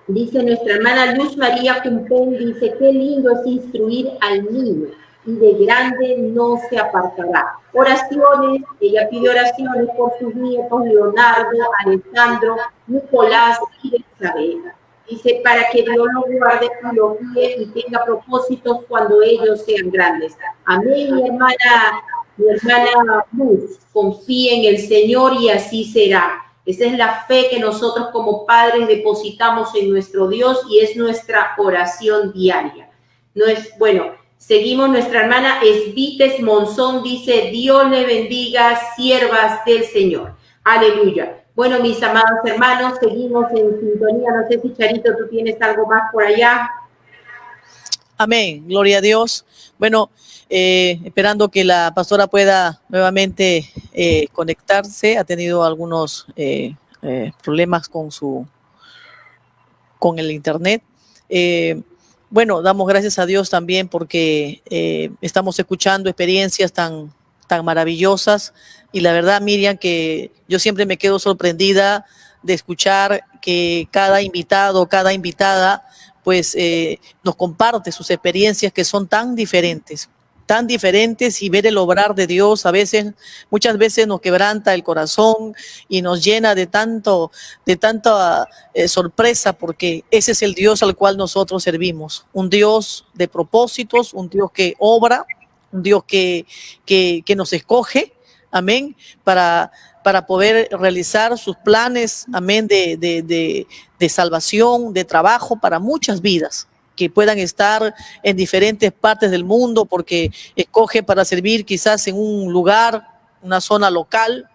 Dice nuestra hermana Luz María Cumpén, dice, qué lindo es instruir al niño y de grande no se apartará. Oraciones, ella pide oraciones por sus nietos, Leonardo, Alejandro, Nicolás y Isabela. Dice, para que Dios lo guarde y lo guíe y tenga propósitos cuando ellos sean grandes. Amén, mi hermana Luz, confíe en el Señor y así será. Esa es la fe que nosotros como padres depositamos en nuestro Dios y es nuestra oración diaria. No es, bueno, seguimos, nuestra hermana Esvites Monzón dice, Dios le bendiga, siervas del Señor. Aleluya. Bueno, mis amados hermanos, seguimos en sintonía. No sé si, Charito, tú tienes algo más por allá. Amén, gloria a Dios. Bueno, esperando que la pastora pueda nuevamente conectarse. Ha tenido algunos problemas con el internet. Bueno, damos gracias a Dios también porque estamos escuchando experiencias tan maravillosas. Y la verdad, Miriam, que yo siempre me quedo sorprendida de escuchar que cada invitado, cada invitada, pues nos comparte sus experiencias que son tan diferentes y ver el obrar de Dios muchas veces nos quebranta el corazón y nos llena de tanta sorpresa, porque ese es el Dios al cual nosotros servimos, un Dios de propósitos, un Dios que obra, un Dios que nos escoge, amén, para poder realizar sus planes, amén, de salvación, de trabajo para muchas vidas que puedan estar en diferentes partes del mundo, porque escoge para servir quizás en un lugar, una zona local,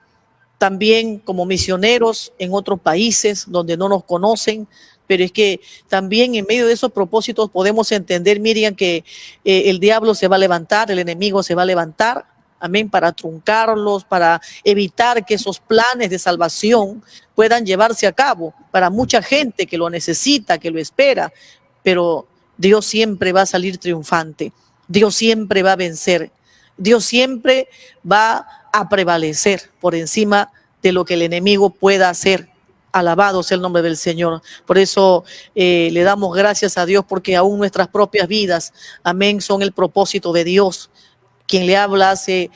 también como misioneros en otros países donde no nos conocen. Pero es que también en medio de esos propósitos podemos entender, Miriam, que el diablo se va a levantar, el enemigo se va a levantar, amén, para truncarlos, para evitar que esos planes de salvación puedan llevarse a cabo para mucha gente que lo necesita, que lo espera. Pero Dios siempre va a salir triunfante, Dios siempre va a vencer, Dios siempre va a prevalecer por encima de lo que el enemigo pueda hacer. Alabado sea el nombre del Señor. Por eso le damos gracias a Dios, porque aún nuestras propias vidas, amén, son el propósito de Dios. Quien le habla hace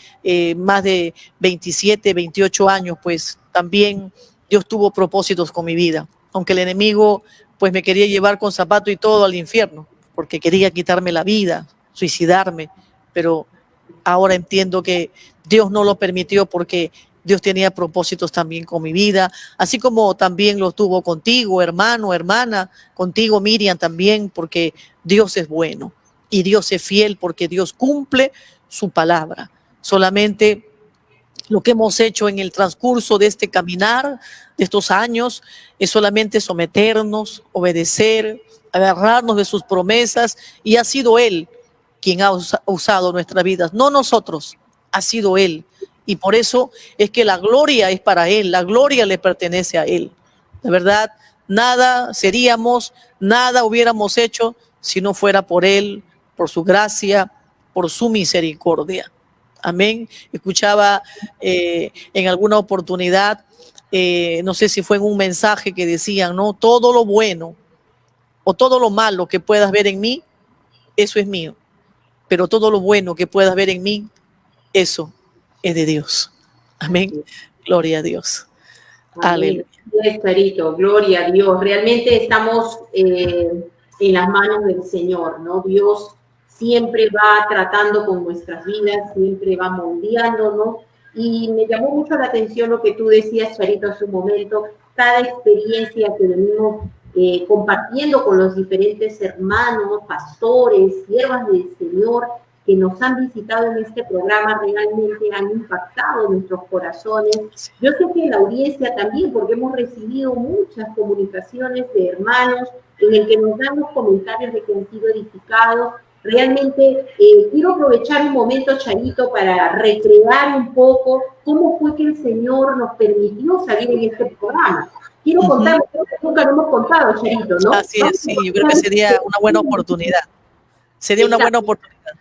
más de 27, 28 años, pues también Dios tuvo propósitos con mi vida. Aunque el enemigo pues me quería llevar con zapato y todo al infierno, porque quería quitarme la vida, suicidarme, pero ahora entiendo que Dios no lo permitió, porque Dios tenía propósitos también con mi vida, así como también lo tuvo contigo, hermano, hermana, contigo, Miriam, también, porque Dios es bueno y Dios es fiel, porque Dios cumple su palabra. Solamente lo que hemos hecho en el transcurso de este caminar, de estos años, es solamente someternos, obedecer, agarrarnos de sus promesas, y ha sido Él quien ha usado nuestras vidas, no nosotros, ha sido Él. Y por eso es que la gloria es para Él, la gloria le pertenece a Él. De verdad, nada seríamos, nada hubiéramos hecho si no fuera por Él, por su gracia, por su misericordia. Amén. Escuchaba en alguna oportunidad, no sé si fue en un mensaje, que decían, no, todo lo bueno o todo lo malo que puedas ver en mí, eso es mío. Pero todo lo bueno que puedas ver en mí, eso es de Dios. Amén. Gloria a Dios. Aleluya. Esperito, gloria a Dios. Realmente estamos en las manos del Señor, ¿no? Dios siempre va tratando con nuestras vidas, siempre va moldeándonos. Y me llamó mucho la atención lo que tú decías, Charito, hace un momento, cada experiencia que venimos compartiendo con los diferentes hermanos, pastores, siervas del Señor, que nos han visitado en este programa realmente han impactado nuestros corazones. Yo sé que la audiencia también, porque hemos recibido muchas comunicaciones de hermanos en el que nos dan los comentarios de que han sido edificados. Realmente quiero aprovechar un momento, Charito, para recrear un poco cómo fue que el Señor nos permitió salir en este programa. Quiero contar, creo que nunca lo hemos contado, Charito, ¿no? Así es, sí, yo creo que sería una buena oportunidad. Sería una buena oportunidad.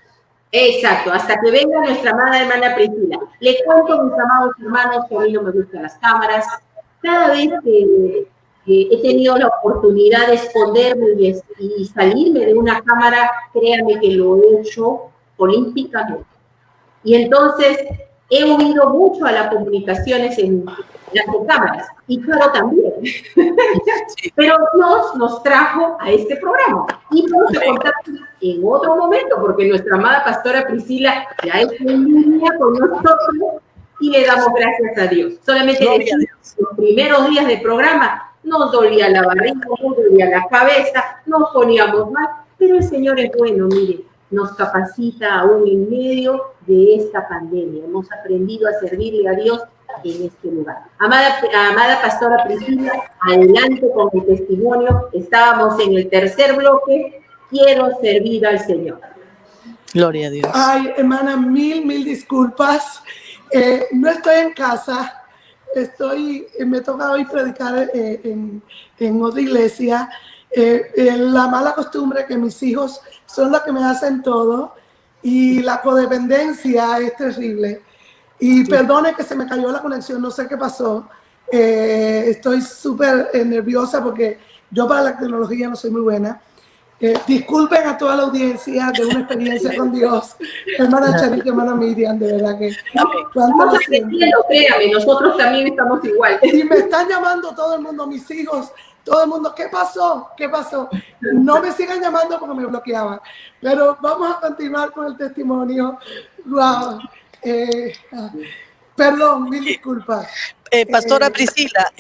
Exacto, hasta que venga nuestra amada hermana Priscila. Le cuento, mis amados hermanos, que a mí no me gustan las cámaras. Cada vez que he tenido la oportunidad de esconderme y salirme de una cámara, créanme que lo he hecho olímpicamente. Y entonces he oído mucho a las comunicaciones en las cámaras, y claro también. Pero Dios nos trajo a este programa. Y vamos a contar en otro momento, porque nuestra amada pastora Priscila ya está en línea con nosotros y le damos gracias a Dios. Solamente decir, los primeros días del programa nos dolía la barriga, nos dolía la cabeza, nos poníamos mal, pero el Señor es bueno, mire, nos capacita aún en medio de esta pandemia. Hemos aprendido a servirle a Dios en este lugar. Amada pastora Priscila, adelante con el testimonio. Estábamos en el tercer bloque. Quiero servir al Señor. Gloria a Dios. Ay, hermana, mil disculpas. No estoy en casa. Me toca hoy predicar en otra iglesia. La mala costumbre que mis hijos son los que me hacen todo y la codependencia es terrible. Y perdone que se me cayó la conexión, no sé qué pasó. Estoy súper nerviosa porque yo para la tecnología no soy muy buena. Disculpen a toda la audiencia de una experiencia con Dios. Hermana Charito, hermana Miriam, de verdad que... Créame, nosotros también estamos igual. Y me están llamando todo el mundo, mis hijos, todo el mundo. ¿Qué pasó? ¿Qué pasó? No me sigan llamando porque me bloqueaban. Pero vamos a continuar con el testimonio. Wow. Perdón, mil disculpas. Pastora Priscila,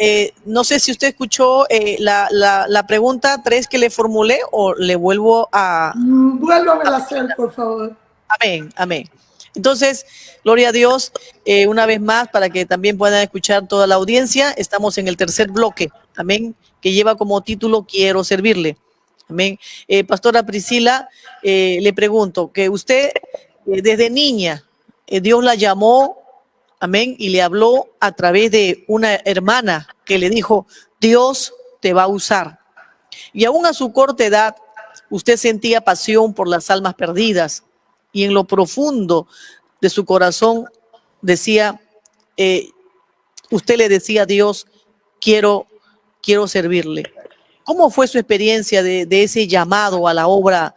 no sé si usted escuchó la pregunta 3 que le formulé o le vuelvo a... Vuélvame a hacer, por favor. Amén, amén. Entonces, gloria a Dios, una vez más, para que también puedan escuchar toda la audiencia, estamos en el tercer bloque, amén, que lleva como título Quiero servirle. Amén. Pastora Priscila, le pregunto, que usted desde niña, Dios la llamó, amén, y le habló a través de una hermana que le dijo, Dios te va a usar. Y aún a su corta edad, usted sentía pasión por las almas perdidas y en lo profundo de su corazón decía, usted le decía a Dios, quiero servirle. ¿Cómo fue su experiencia de ese llamado a la obra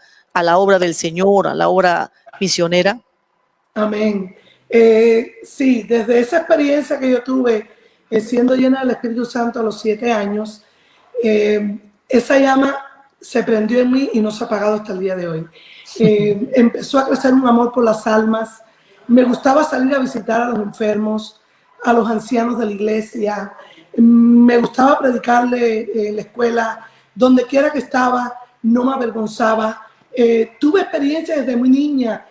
del Señor, a la obra misionera? Amén. Sí, desde esa experiencia que yo tuve siendo llena del Espíritu Santo a los 7 años, esa llama se prendió en mí y no se ha apagado hasta el día de hoy. Empezó a crecer un amor por las almas. Me gustaba salir a visitar a los enfermos, a los ancianos de la iglesia. Me gustaba predicarle en la escuela, donde quiera que estaba, no me avergonzaba. Tuve experiencia desde muy niña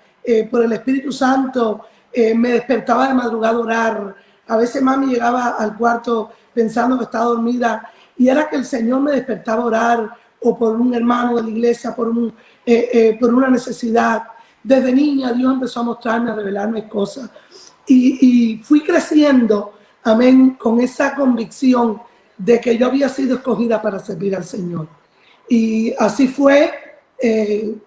por el Espíritu Santo. Me despertaba de madrugada a orar. A veces mami llegaba al cuarto pensando que estaba dormida y era que el Señor me despertaba a orar, o por un hermano de la iglesia, por una necesidad. Desde niña Dios empezó a mostrarme, a revelarme cosas. Y fui creciendo, amén, con esa convicción de que yo había sido escogida para servir al Señor. Y así fue,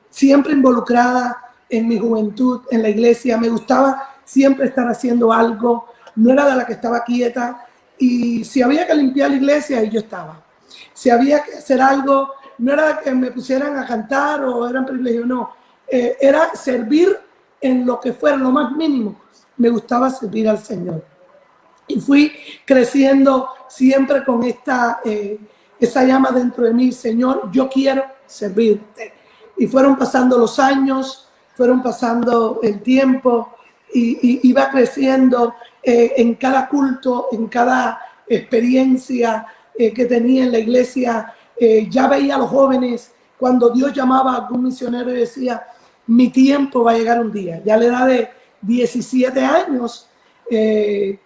siempre involucrada en mi juventud, en la iglesia. Me gustaba siempre estar haciendo algo, no era de la que estaba quieta. Y si había que limpiar la iglesia, ahí yo estaba. Si había que hacer algo, no era que me pusieran a cantar o eran privilegios, no. Era servir en lo que fuera, lo más mínimo. Me gustaba servir al Señor. Y fui creciendo siempre con esa llama dentro de mí. Señor, yo quiero servirte. Y fueron pasando los años, fueron pasando el tiempo y iba creciendo en cada culto, en cada experiencia que tenía en la iglesia. Ya veía a los jóvenes cuando Dios llamaba a algún misionero y decía, mi tiempo va a llegar un día. Ya a la edad de 17 años,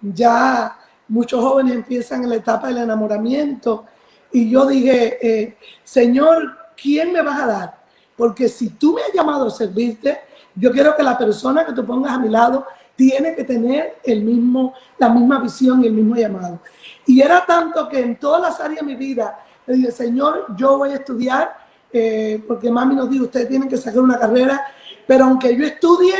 ya muchos jóvenes empiezan en la etapa del enamoramiento, y yo dije, Señor, ¿quién me vas a dar? Porque si tú me has llamado a servirte, yo quiero que la persona que tú pongas a mi lado tiene que tener la misma visión y el mismo llamado. Y era tanto que en todas las áreas de mi vida le dije, Señor, yo voy a estudiar, porque mami nos dijo, ustedes tienen que sacar una carrera, pero aunque yo estudie,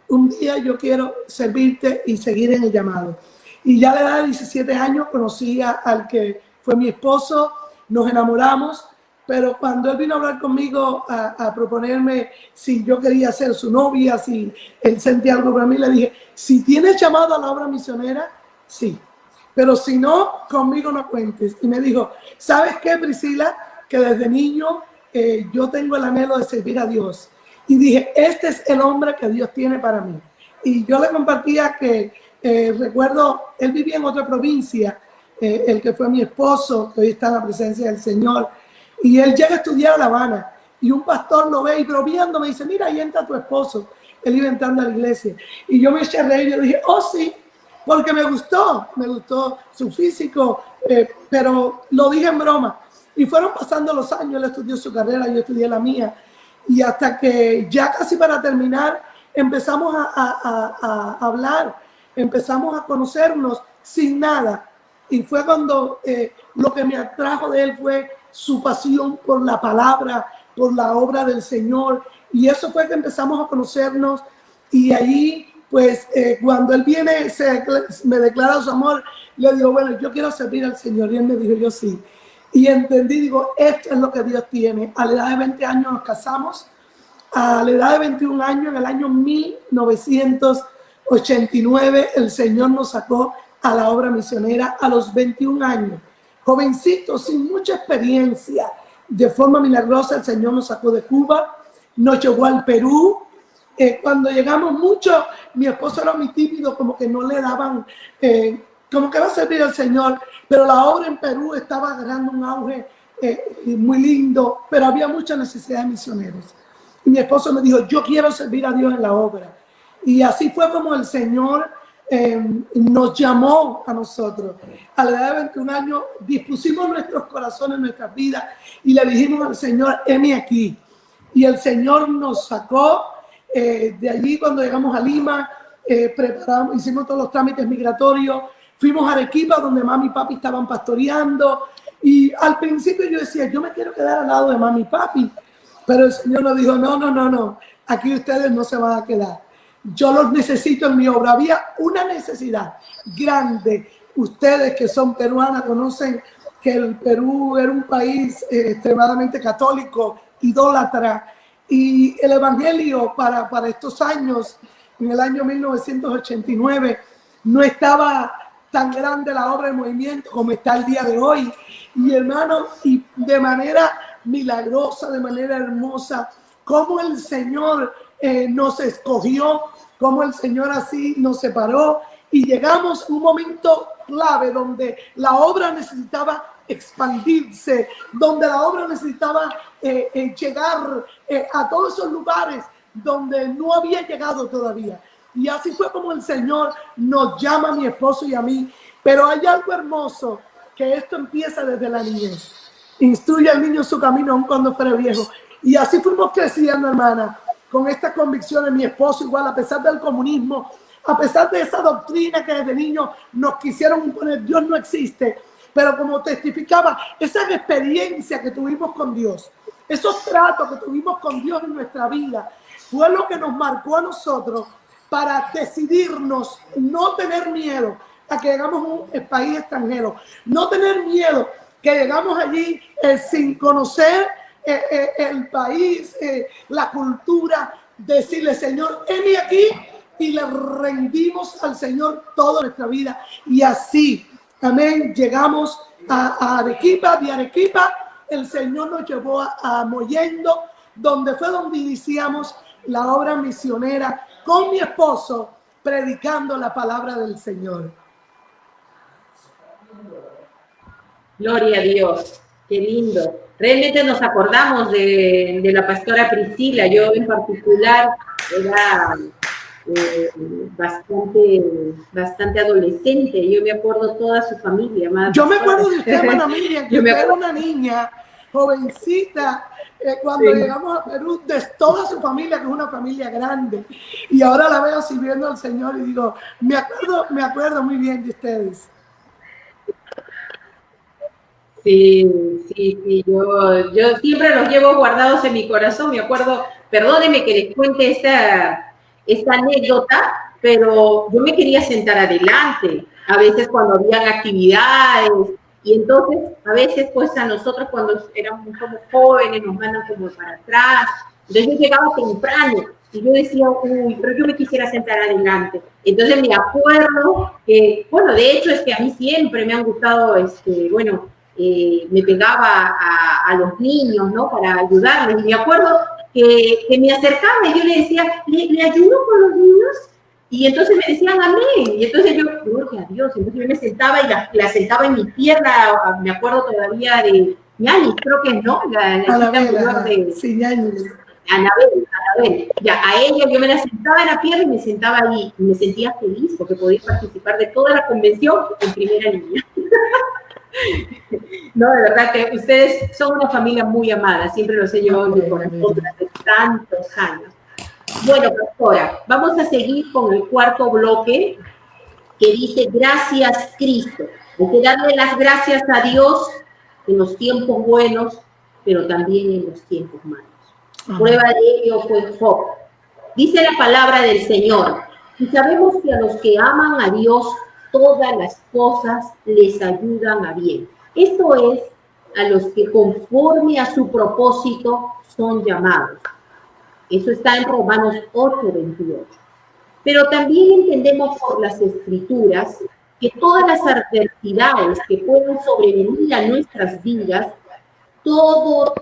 un día yo quiero servirte y seguir en el llamado. Y ya a la edad de 17 años conocí al que fue mi esposo, nos enamoramos, pero cuando él vino a hablar conmigo a proponerme si yo quería ser su novia, si él sentía algo para mí, le dije, si tienes llamado a la obra misionera, sí, pero si no, conmigo no cuentes. Y me dijo, ¿sabes qué, Priscila? Que desde niño yo tengo el anhelo de servir a Dios. Y dije, este es el hombre que Dios tiene para mí. Y yo le compartía que recuerdo, él vivía en otra provincia, el que fue mi esposo, que hoy está en la presencia del Señor, y él llega a estudiar a La Habana, y un pastor lo ve y bromeando me dice, mira, ahí entra tu esposo. Él iba entrando a la iglesia, y yo me eché a reír y yo dije, oh sí, porque me gustó su físico, pero lo dije en broma. Y fueron pasando los años, él estudió su carrera, yo estudié la mía, y hasta que ya casi para terminar empezamos a hablar, empezamos a conocernos sin nada. Y fue cuando lo que me atrajo de él fue su pasión por la palabra, por la obra del Señor. Y eso fue que empezamos a conocernos. Y allí, pues, cuando él viene, me declara su amor, le digo, bueno, yo quiero servir al Señor. Y él me dijo, yo sí. Y entendí, digo, esto es lo que Dios tiene. A la edad de 20 años nos casamos. A la edad de 21 años, en el año 1989, el Señor nos sacó a la obra misionera a los 21 años. Jovencitos, sin mucha experiencia. De forma milagrosa, el Señor nos sacó de Cuba, nos llevó al Perú. Cuando llegamos mucho, mi esposo era muy tímido, como que no le daban, como que va a servir al Señor, pero la obra en Perú estaba agarrando un auge muy lindo, pero había mucha necesidad de misioneros. Y mi esposo me dijo, yo quiero servir a Dios en la obra. Y así fue como el Señor nos llamó a nosotros. A la edad de 21 años dispusimos nuestros corazones, nuestras vidas, y le dijimos al Señor, heme aquí. Y el Señor nos sacó de allí. Cuando llegamos a Lima, hicimos todos los trámites migratorios, fuimos a Arequipa, donde mami y papi estaban pastoreando. Y al principio yo decía, yo me quiero quedar al lado de mami y papi. Pero el Señor nos dijo, no, aquí ustedes no se van a quedar. Yo los necesito en mi obra. Había una necesidad grande. Ustedes que son peruanas conocen que el Perú era un país extremadamente católico, idólatra, y el evangelio para estos años, en el año 1989, no estaba tan grande la obra de movimiento como está el día de hoy. Y hermano, y de manera milagrosa, de manera hermosa, cómo el Señor nos escogió, cómo el Señor así nos separó, y llegamos a un momento clave donde la obra necesitaba expandirse, donde la obra necesitaba llegar a todos esos lugares donde no había llegado todavía. Y así fue como el Señor nos llama a mi esposo y a mí. Pero hay algo hermoso, que esto empieza desde la niñez. Instruye al niño su camino aun cuando fuera viejo. Y así fuimos creciendo, hermana, con estas convicciones. Mi esposo igual, a pesar del comunismo, a pesar de esa doctrina que desde niños nos quisieron imponer, Dios no existe. Pero como testificaba, esa experiencia que tuvimos con Dios, esos tratos que tuvimos con Dios en nuestra vida, fue lo que nos marcó a nosotros para decidirnos, no tener miedo a que llegamos a un país extranjero, no tener miedo que llegamos allí sin conocer el país, la cultura, decirle, Señor, heme aquí, y le rendimos al Señor toda nuestra vida. Y así, amén, llegamos a Arequipa. De Arequipa el Señor nos llevó a Mollendo, donde fue donde iniciamos la obra misionera con mi esposo, predicando la palabra del Señor. Gloria a Dios, qué lindo. realmente nos acordamos de la pastora Priscila. Yo en particular era bastante adolescente. Yo me acuerdo toda su familia. Yo me acuerdo de usted, hermana Miriam, que usted era una niña jovencita cuando llegamos a Perú, de toda su familia, que es una familia grande. Y ahora la veo sirviendo al Señor y digo, me acuerdo muy bien de ustedes. Sí, yo siempre los llevo guardados en mi corazón. Me acuerdo, perdónenme que les cuente esta anécdota, pero yo me quería sentar adelante, a veces cuando habían actividades, y entonces a veces pues a nosotros cuando éramos como jóvenes nos mandan como para atrás, entonces yo llegaba temprano, y yo decía, uy, pero yo me quisiera sentar adelante. Entonces me acuerdo que, bueno, de hecho es que a mí siempre me han gustado, me pegaba a los niños, ¿no? Para ayudarles. Y me acuerdo que me acercaba y yo le decía, ¿le ayudo con los niños? Y entonces me decían amén. Y entonces yo, gloria a Dios. Entonces yo me sentaba y la sentaba en mi pierna. Me acuerdo todavía de Ñañez, creo que no, la chica mayor de... Sí, Ñañez. Anabel. Ya, a ella yo me la sentaba en la pierna y me sentaba ahí. Y me sentía feliz porque podía participar de toda la convención en primera línea. No, de verdad que ustedes son una familia muy amada, siempre los he llevado en mi corazón durante tantos años. Bueno, pastora, vamos a seguir con el cuarto bloque que dice, gracias Cristo. Hay que darle las gracias a Dios en los tiempos buenos, pero también en los tiempos malos. Prueba de ello fue Job. Dice la palabra del Señor, y sabemos que a los que aman a Dios, todas las cosas les ayudan a bien. Esto es, a los que conforme a su propósito son llamados. Eso está en Romanos 8:28. Pero también entendemos por las Escrituras que todas las adversidades que pueden sobrevenir a nuestras vidas, todo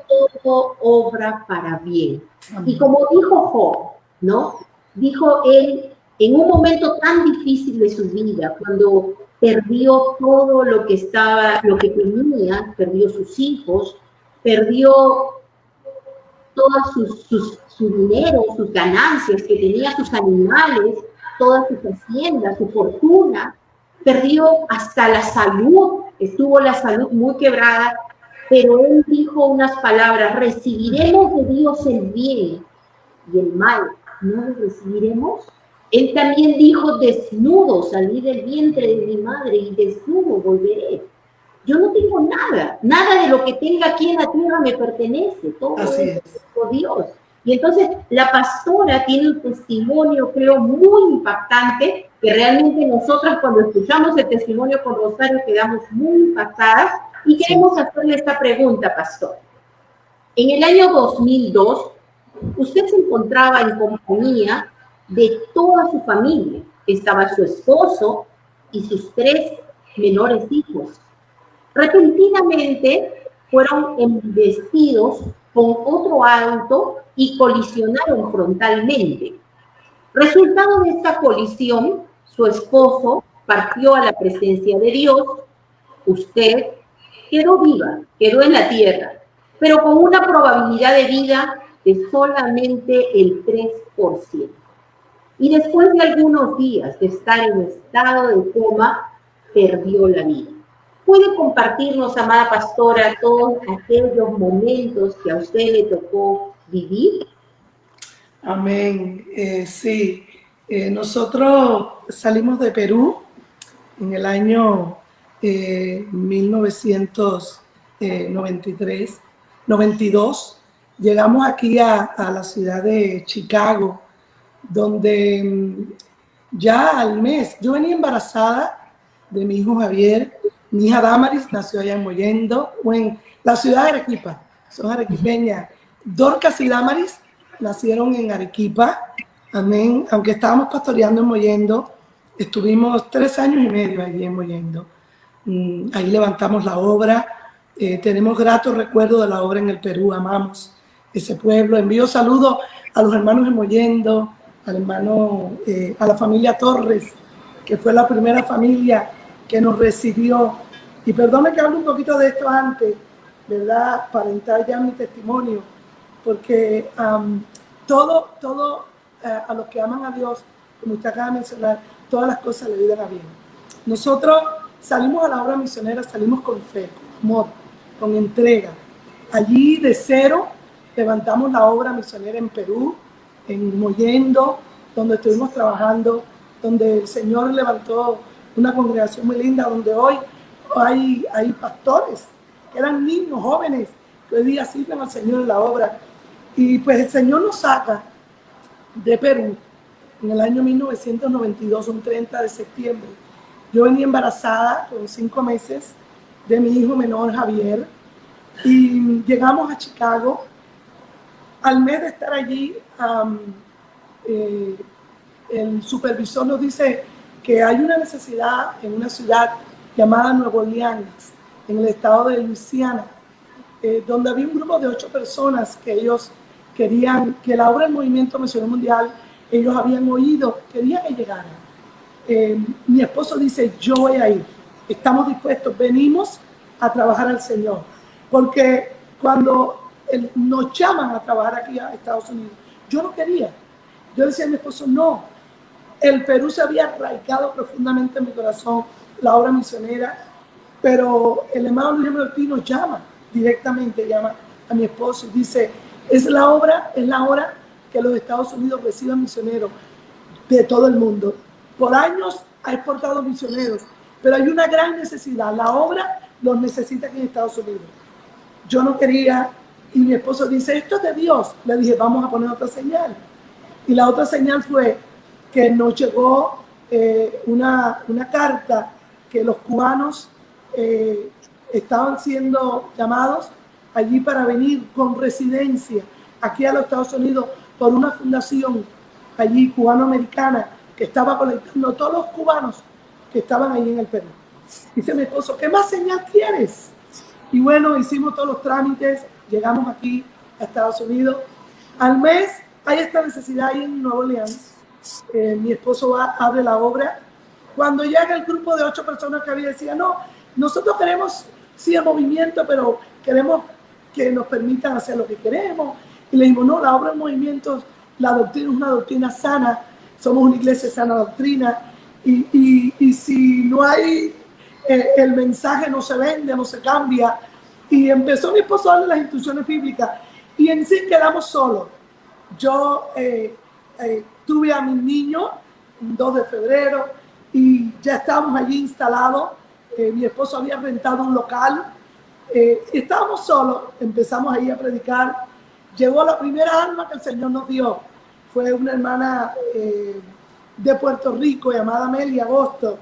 obra para bien. Y como dijo Job, ¿no? Dijo él, en un momento tan difícil de su vida, cuando perdió todo lo que tenía, perdió sus hijos, perdió todo su dinero, sus ganancias que tenía, sus animales, todas sus haciendas, su fortuna, perdió hasta la salud, estuvo la salud muy quebrada, pero él dijo unas palabras, recibiremos de Dios el bien y el mal, ¿no lo recibiremos? Él también dijo, desnudo salí del vientre de mi madre y desnudo volveré. Yo no tengo nada de lo que tenga aquí en la tierra me pertenece, todo es por Dios. Y entonces la pastora tiene un testimonio, creo, muy impactante, que realmente nosotras cuando escuchamos el testimonio con Rosario quedamos muy impactadas y queremos hacerle esta pregunta, pastor. En el año 2002, usted se encontraba en compañía de toda su familia. Estaba su esposo y sus 3 menores hijos. Repentinamente fueron embestidos con otro auto y colisionaron frontalmente. Resultado de esta colisión, su esposo partió a la presencia de Dios. Usted quedó viva, quedó en la tierra, pero con una probabilidad de vida de solamente el 3%. Y después de algunos días de estar en estado de coma, perdió la vida. ¿Puede compartirnos, amada pastora, todos aquellos momentos que a usted le tocó vivir? Amén. Sí, nosotros salimos de Perú en el año 1992. Llegamos aquí a la ciudad de Chicago, donde ya al mes, yo venía embarazada de mi hijo Javier. Mi hija Damaris nació allá en Mollendo, o en la ciudad de Arequipa, son arequipeñas. Dorcas y Damaris nacieron en Arequipa, amén. Aunque estábamos pastoreando en Mollendo, estuvimos 3 años y medio allí en Mollendo. Ahí levantamos la obra, tenemos gratos recuerdos de la obra en el Perú, amamos ese pueblo. Envío saludos a los hermanos en Mollendo, al hermano, a la familia Torres, que fue la primera familia que nos recibió. Y perdone que hable un poquito de esto antes. ¿verdad? Para entrar ya en mi testimonio, porque todo a los que aman a Dios, como usted acaba de mencionar, todas las cosas le vienen a bien. Nosotros salimos a la obra misionera, salimos con fe, con amor, con entrega. Allí de cero levantamos la obra misionera en Perú, en Mollendo, donde estuvimos trabajando, donde el Señor levantó una congregación muy linda, donde hoy hay pastores que eran niños, jóvenes, que hoy día sirven al Señor en la obra. Y pues el Señor nos saca de Perú en el año 1992, un 30 de septiembre. Yo venía embarazada con 5 meses de mi hijo menor, Javier, y llegamos a Chicago. Al mes de estar allí, el supervisor nos dice que hay una necesidad en una ciudad llamada Nueva Orleans, en el estado de Luisiana, donde había un grupo de 8 personas que ellos querían que la obra del Movimiento Misionero Mundial, ellos habían oído, querían que llegara. Mi esposo dice, yo voy a ir, estamos dispuestos, venimos a trabajar al Señor, porque cuando nos llaman a trabajar aquí a Estados Unidos, yo no quería. Yo decía a mi esposo, no, el Perú se había arraigado profundamente en mi corazón, la obra misionera, pero el hermano Luis Ortiz nos llama directamente, llama a mi esposo y dice, es la hora que los Estados Unidos reciban misioneros de todo el mundo. Por años ha exportado misioneros, pero hay una gran necesidad, la obra los necesita aquí en Estados Unidos. Yo no quería, y mi esposo dice, esto es de Dios. Le dije, vamos a poner otra señal. Y la otra señal fue que nos llegó una carta que los cubanos estaban siendo llamados allí para venir con residencia aquí a los Estados Unidos por una fundación allí cubano-americana que estaba colectando a todos los cubanos que estaban allí en el Perú. Dice mi esposo, ¿qué más señal quieres? Y bueno, hicimos todos los trámites, llegamos aquí a Estados Unidos. Al mes hay esta necesidad ahí en Nueva Orleans. Mi esposo abre la obra. Cuando llega el grupo de 8 personas que había, decía, no, nosotros queremos, sí, el movimiento, pero queremos que nos permitan hacer lo que queremos. Y le dijimos, no, la obra del movimiento, la doctrina es una doctrina sana, somos una iglesia de sana doctrina, y si no hay, el mensaje no se vende, no se cambia. Y empezó mi esposo a darle las instrucciones bíblicas, y en sí quedamos solos. Yo tuve a mi niño el 2 de febrero y ya estábamos allí instalados. Mi esposo había rentado un local. Estábamos solos, empezamos ahí a predicar. Llegó la primera alma que el Señor nos dio. Fue una hermana de Puerto Rico llamada Meli Agosto.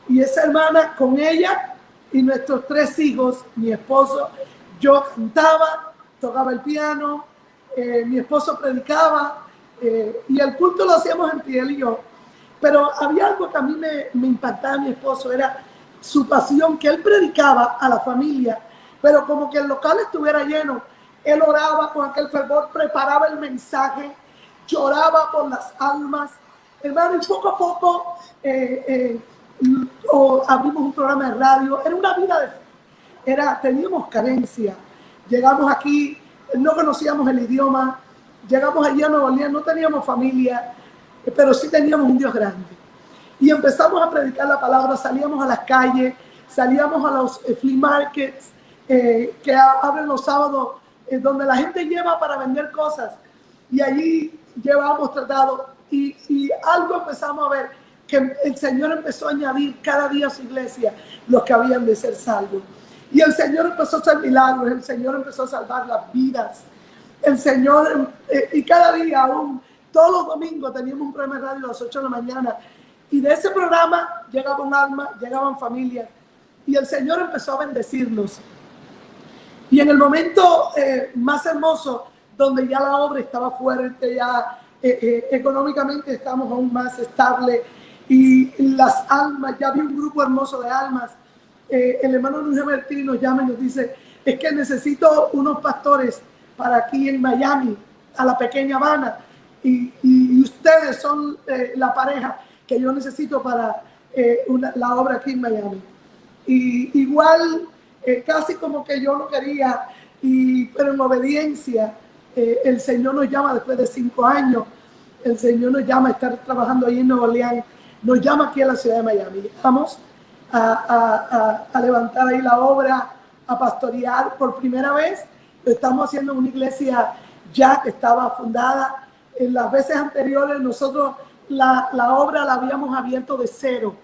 Y esa hermana, con ella y nuestros 3 hijos, mi esposo, yo cantaba, tocaba el piano, mi esposo predicaba, y el culto lo hacíamos en pie, él y yo. Pero había algo que a mí me impactaba a mi esposo, era su pasión, que él predicaba a la familia, pero como que el local estuviera lleno, él oraba con aquel fervor, preparaba el mensaje, lloraba por las almas, hermano, y poco a poco abrimos un programa de radio. Era una vida de fe, teníamos carencia. Llegamos aquí, no conocíamos el idioma, llegamos allí a Nueva Orleans, no teníamos familia, pero sí teníamos un Dios grande. Y empezamos a predicar la palabra, salíamos a las calles, salíamos a los flea markets que abren los sábados, donde la gente lleva para vender cosas, y allí llevábamos tratado, y algo empezamos a ver, que el Señor empezó a añadir cada día a su iglesia los que habían de ser salvos. Y el Señor empezó a hacer milagros, el Señor empezó a salvar las vidas. El Señor, y cada día, aún todos los domingos teníamos un programa de radio a las 8 de la mañana, y de ese programa llegaba un alma, llegaban familias, y el Señor empezó a bendecirnos. Y en el momento más hermoso, donde ya la obra estaba fuerte, ya económicamente estábamos aún más estables, y las almas, ya había un grupo hermoso de almas. El hermano Luis Ortiz nos llama y nos dice, es que necesito unos pastores para aquí en Miami, a la pequeña Habana, y ustedes son la pareja que yo necesito para la obra aquí en Miami. Y igual, casi como que yo no quería, pero en obediencia, el Señor nos llama después de 5 años, el Señor nos llama a estar trabajando ahí en Nueva Orleans, nos llama aquí a la ciudad de Miami. Vamos a levantar ahí la obra, a pastorear por primera vez. Lo estamos haciendo en una iglesia ya que estaba fundada. En las veces anteriores nosotros la obra la habíamos abierto de cero.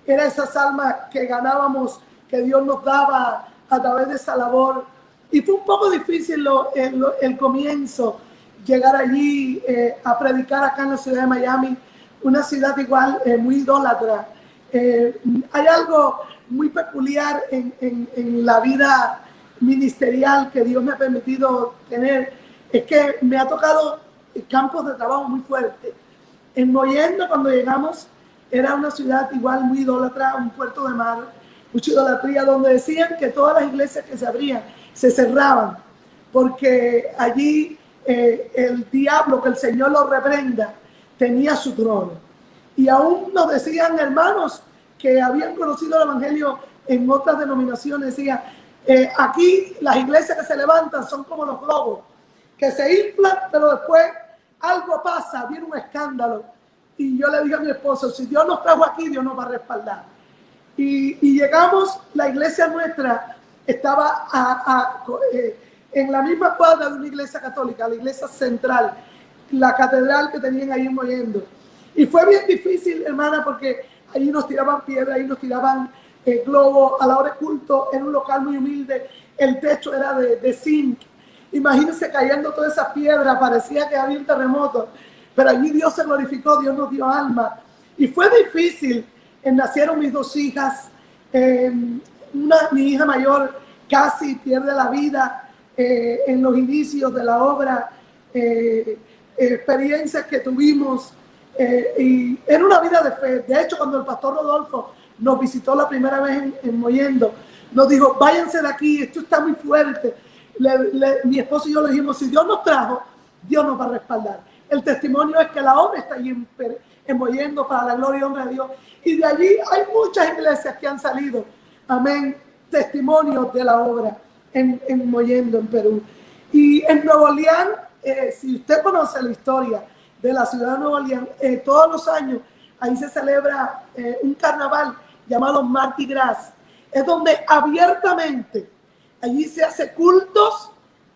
Era esas almas que ganábamos, que Dios nos daba a través de esa labor. Y fue un poco difícil el comienzo, llegar allí a predicar acá en la ciudad de Miami, una ciudad igual muy idólatra. Hay algo muy peculiar en la vida ministerial que Dios me ha permitido tener, es que me ha tocado campos de trabajo muy fuertes. En Mollendo, cuando llegamos, era una ciudad igual muy idólatra, un puerto de mar, mucha idolatría, donde decían que todas las iglesias que se abrían se cerraban, porque allí el diablo, que el Señor lo reprenda, tenía su trono. Y aún nos decían hermanos que habían conocido el evangelio en otras denominaciones, decían, aquí las iglesias que se levantan son como los globos, que se inflan, pero después algo pasa, viene un escándalo. Y yo le dije a mi esposo, si Dios nos trajo aquí, Dios nos va a respaldar. Y llegamos, la iglesia nuestra estaba en la misma cuadra de una iglesia católica, la iglesia central, la catedral que tenían ahí en Mollendo. Y fue bien difícil, hermana, porque allí nos tiraban piedras, ahí nos tiraban globos. A la hora de culto, en un local muy humilde, el techo era de zinc. Imagínense cayendo todas esas piedras, parecía que había un terremoto. Pero allí Dios se glorificó, Dios nos dio alma. Y fue difícil. Nacieron mis 2 hijas. Mi hija mayor casi pierde la vida en los inicios de la obra. Experiencias que tuvimos. Y era una vida de fe. De hecho, cuando el pastor Rodolfo nos visitó la primera vez en Mollendo, nos dijo, váyanse de aquí, esto está muy fuerte. Mi esposo y yo le dijimos, si Dios nos trajo, Dios nos va a respaldar. El testimonio es que la obra está allí en Mollendo para la gloria y honra de Dios. Y de allí hay muchas iglesias que han salido, amén, testimonios de la obra en Mollendo, en Perú. Y en Nueva Orleans, si usted conoce la historia de la ciudad de Nueva Orleans, todos los años ahí se celebra un carnaval llamado Mardi Gras. Es donde abiertamente allí se hace cultos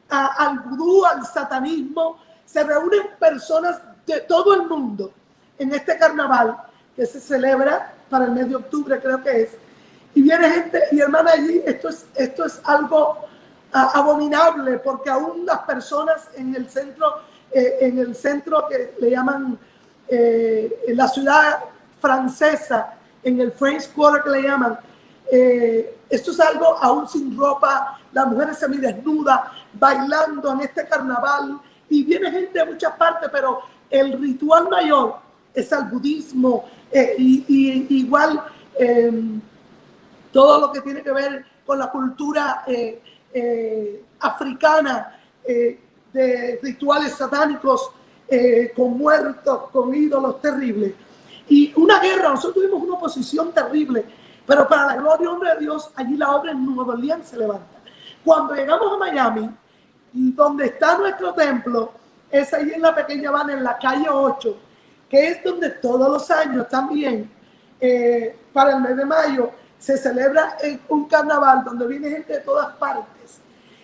al vudú, al satanismo. Se reúnen personas de todo el mundo en este carnaval que se celebra para el mes de octubre, creo que es. Y viene gente, y hermana, allí esto es algo abominable, porque aún las personas en el centro que le llaman en la ciudad francesa, en el French Quarter que le llaman, esto es algo aún sin ropa, las mujeres semidesnudas, bailando en este carnaval. Y viene gente de muchas partes, pero el ritual mayor es el budismo, y igual todo lo que tiene que ver con la cultura africana, de rituales satánicos, con muertos, con ídolos terribles. Y una guerra, nosotros tuvimos una oposición terrible, pero para la gloria y honra de Dios, allí la obra en Nueva Orleans se levanta. Cuando llegamos a Miami, y donde está nuestro templo, es ahí en la Pequeña Habana, en la calle 8, que es donde todos los años también, para el mes de mayo, se celebra un carnaval donde viene gente de todas partes.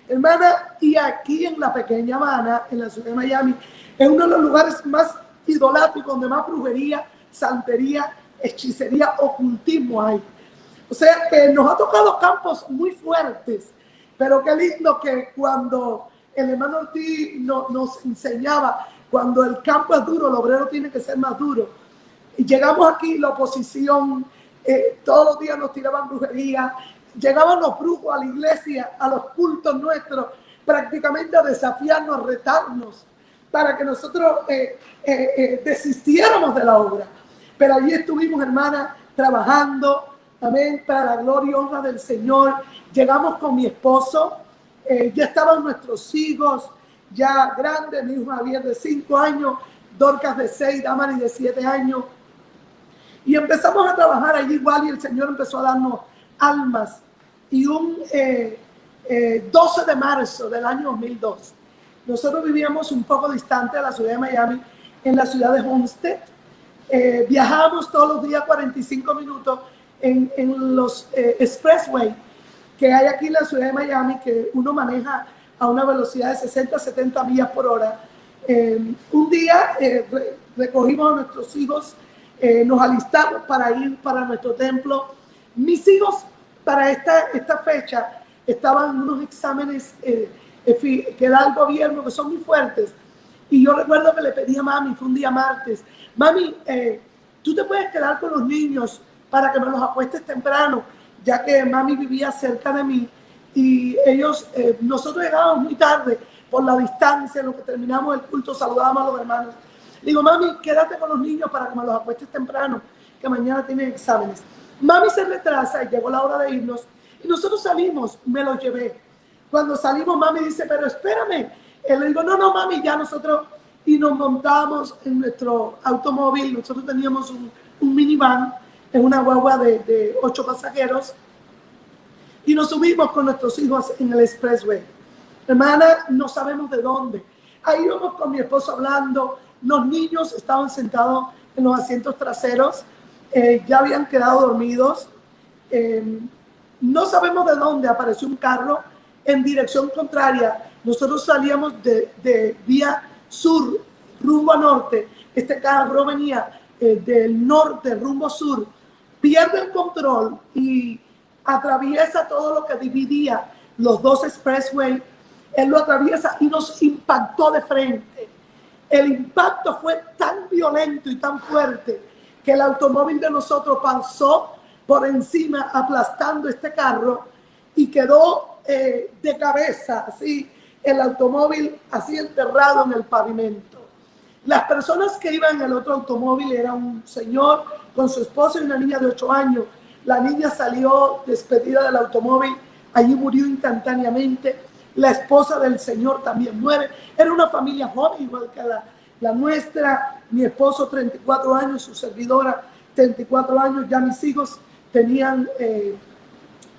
Hermana, y aquí en la Pequeña Habana, en la ciudad de Miami, es uno de los lugares más idolátricos, donde más brujería, santería, hechicería, ocultismo hay. O sea que nos ha tocado campos muy fuertes, pero qué lindo que cuando el hermano Ortiz nos enseñaba, cuando el campo es duro, el obrero tiene que ser más duro. Y llegamos aquí, la oposición, todos los días nos tiraban brujería, llegaban los brujos a la iglesia, a los cultos nuestros, prácticamente a desafiarnos, a retarnos, para que nosotros desistiéramos de la obra. Pero allí estuvimos, hermana, trabajando, amén, para la gloria y honra del Señor. Llegamos con mi esposo, ya estaban nuestros hijos ya grandes, mi hijo Javier de 5 años, Dorcas de 6, Damari de 7 años. Y empezamos a trabajar allí igual, y el Señor empezó a darnos almas. Y 12 de marzo del año 2002. Nosotros vivíamos un poco distante de la ciudad de Miami, en la ciudad de Homestead. Viajábamos todos los días 45 minutos en los expressway que hay aquí en la ciudad de Miami, que uno maneja a una velocidad de 60 a 70 millas por hora. Un día recogimos a nuestros hijos, nos alistamos para ir para nuestro templo. Mis hijos para esta fecha estaban en unos exámenes que da el gobierno, que son muy fuertes. Y yo recuerdo que le pedí a mami, fue un día martes, mami, tú te puedes quedar con los niños para que me los acuestes temprano, ya que mami vivía cerca de mí y nosotros llegábamos muy tarde por la distancia, en lo que terminamos el culto saludábamos a los hermanos. Digo, mami, quédate con los niños para que me los acuestes temprano, que mañana tienen exámenes. Mami se retrasa y llegó la hora de irnos y nosotros salimos, me los llevé. Cuando salimos, mami dice, pero espérame. Le digo, no, mami, ya nosotros, y nos montamos en nuestro automóvil. Nosotros teníamos un minivan, en una guagua de 8 pasajeros, y nos subimos con nuestros hijos en el expressway. Hermana, no sabemos de dónde. Ahí íbamos con mi esposo hablando, los niños estaban sentados en los asientos traseros, ya habían quedado dormidos. No sabemos de dónde apareció un carro en dirección contraria. Nosotros salíamos de vía sur, rumbo a norte. Este carro venía del norte, rumbo sur, pierde el control y atraviesa todo lo que dividía los dos expressways. Él lo atraviesa y nos impactó de frente. El impacto fue tan violento y tan fuerte que el automóvil de nosotros pasó por encima, aplastando este carro, y quedó de cabeza, así, el automóvil así enterrado en el pavimento. Las personas que iban en el otro automóvil era un señor con su esposa y una niña de 8 años. La niña salió despedida del automóvil, allí murió instantáneamente. La esposa del señor también muere. Era una familia joven, igual que la nuestra. Mi esposo 34 años, su servidora 34 años. Ya mis hijos tenían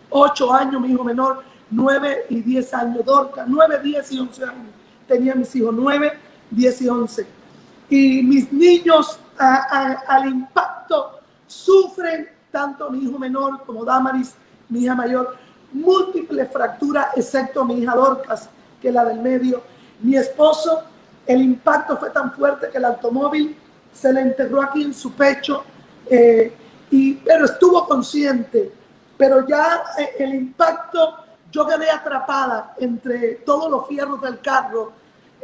8 años, mi hijo menor 9 y 10 años. Dorca, 9, 10 y 11 años. Tenía mis hijos 9, 10 y 11. Y mis niños al impacto sufren, tanto mi hijo menor como Damaris, mi hija mayor, múltiples fracturas, excepto mi hija Dorcas, que es la del medio. Mi esposo, el impacto fue tan fuerte que el automóvil se le enterró aquí en su pecho, pero estuvo consciente. Pero ya el impacto, yo quedé atrapada entre todos los fierros del carro.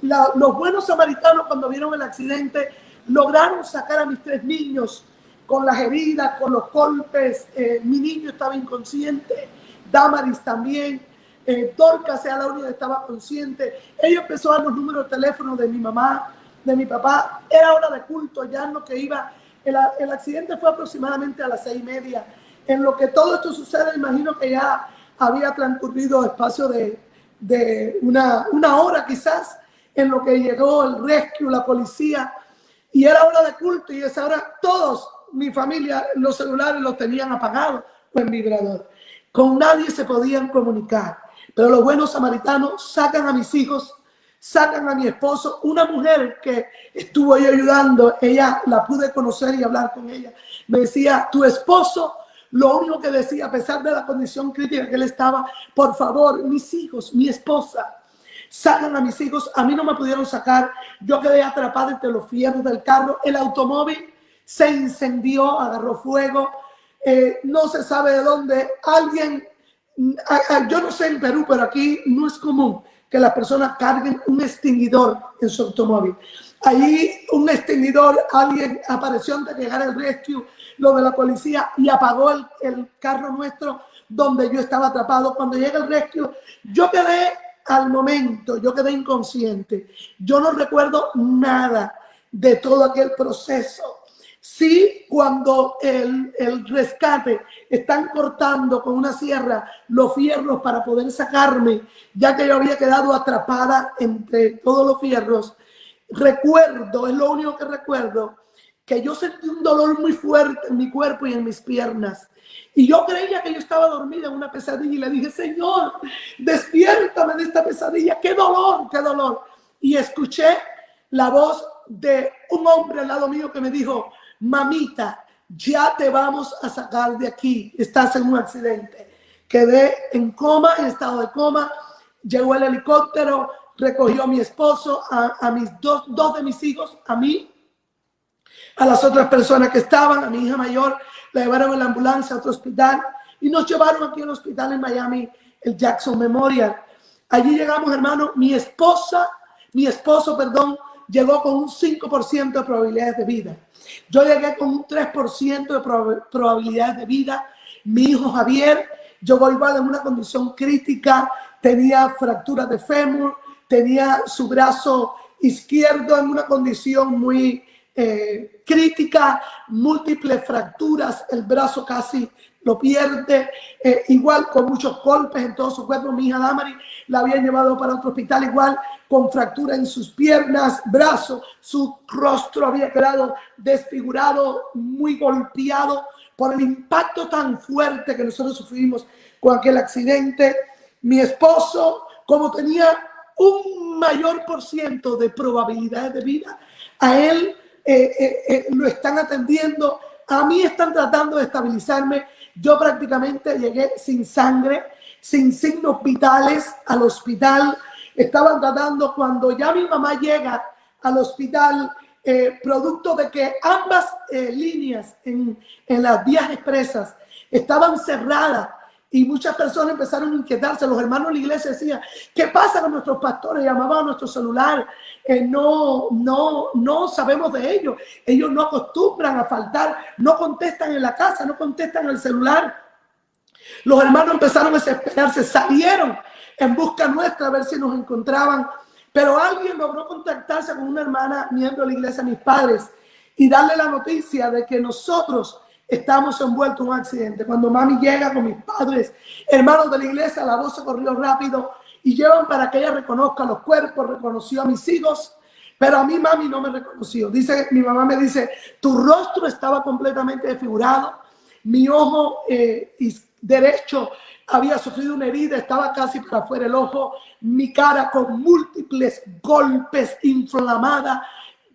Los buenos samaritanos, cuando vieron el accidente, lograron sacar a mis 3 niños con las heridas, con los golpes. Mi niño estaba inconsciente, Damaris también, Dorcas era la única que estaba consciente. Ella empezó a dar los números de teléfono de mi mamá, de mi papá. Era hora de culto, ya en lo que iba. El accidente fue aproximadamente a las 6:30. En lo que todo esto sucede, imagino que ya había transcurrido espacio de una hora quizás, en lo que llegó el rescue, la policía, y era hora de culto, y a esa hora todos, mi familia, los celulares los tenían apagados o en vibrador. Con nadie se podían comunicar, pero los buenos samaritanos sacan a mis hijos, sacan a mi esposo. Una mujer que estuvo ahí ayudando, ella la pude conocer y hablar con ella, me decía, tu esposo, lo único que decía, a pesar de la condición crítica que él estaba, por favor, mis hijos, mi esposa, sacan a mis hijos. A mí no me pudieron sacar, yo quedé atrapada entre los fierros del carro. El automóvil se incendió, agarró fuego, no se sabe de dónde. Alguien, yo no sé en Perú, pero aquí no es común que las personas carguen un extinguidor en su automóvil. Ahí un extinguidor, alguien apareció antes de llegar el rescue, lo de la policía, y apagó el carro nuestro donde yo estaba atrapado. Cuando llega el rescue, yo quedé al momento, yo quedé inconsciente. Yo no recuerdo nada de todo aquel proceso. Sí, cuando el rescate están cortando con una sierra los fierros para poder sacarme, ya que yo había quedado atrapada entre todos los fierros, recuerdo, es lo único que recuerdo, que yo sentí un dolor muy fuerte en mi cuerpo y en mis piernas. Y yo creía que yo estaba dormida en una pesadilla y le dije, Señor, despiértame de esta pesadilla. ¡Qué dolor, qué dolor! Y escuché la voz de un hombre al lado mío que me dijo, mamita, ya te vamos a sacar de aquí. Estás en un accidente. Quedé en coma, en estado de coma. Llegó el helicóptero, recogió a mi esposo, a mis dos de mis hijos, a mí, a las otras personas que estaban, a mi hija mayor, la llevaron en la ambulancia a otro hospital y nos llevaron aquí al hospital en Miami, el Jackson Memorial. Allí llegamos, hermano, mi esposo, llegó con un 5% de probabilidades de vida. Yo llegué con un 3% de probabilidades de vida. Mi hijo Javier llegó igual en una condición crítica, tenía fracturas de fémur, tenía su brazo izquierdo en una condición muy crítica, múltiples fracturas, el brazo casi lo pierde, igual con muchos golpes en todo su cuerpo. Mi hija Damari la habían llevado para otro hospital igual con fractura en sus piernas, brazos, su rostro había quedado desfigurado, muy golpeado por el impacto tan fuerte que nosotros sufrimos con aquel accidente. Mi esposo, como tenía un mayor por ciento de probabilidades de vida, a él lo están atendiendo, a mí están tratando de estabilizarme. Yo prácticamente llegué sin sangre, sin signos vitales al hospital. Estaban tratando, cuando ya mi mamá llega al hospital, producto de que ambas líneas en las vías expresas estaban cerradas y muchas personas empezaron a inquietarse. Los hermanos de la iglesia decían, ¿qué pasa con nuestros pastores? Llamaban a nuestro celular, no sabemos de ellos. Ellos no acostumbran a faltar, no contestan en la casa, no contestan en el celular. Los hermanos empezaron a desesperarse, salieron en busca nuestra a ver si nos encontraban, pero alguien logró contactarse con una hermana, miembro de la iglesia, mis padres, y darle la noticia de que nosotros estamos envueltos en un accidente. Cuando mami llega con mis padres, hermanos de la iglesia, la voz se corrió rápido y llevan para que ella reconozca los cuerpos. Reconoció a mis hijos, pero a mí mami no me reconoció. Mi mamá me dice, tu rostro estaba completamente desfigurado, mi ojo derecho había sufrido una herida, estaba casi para afuera el ojo, mi cara con múltiples golpes, inflamada,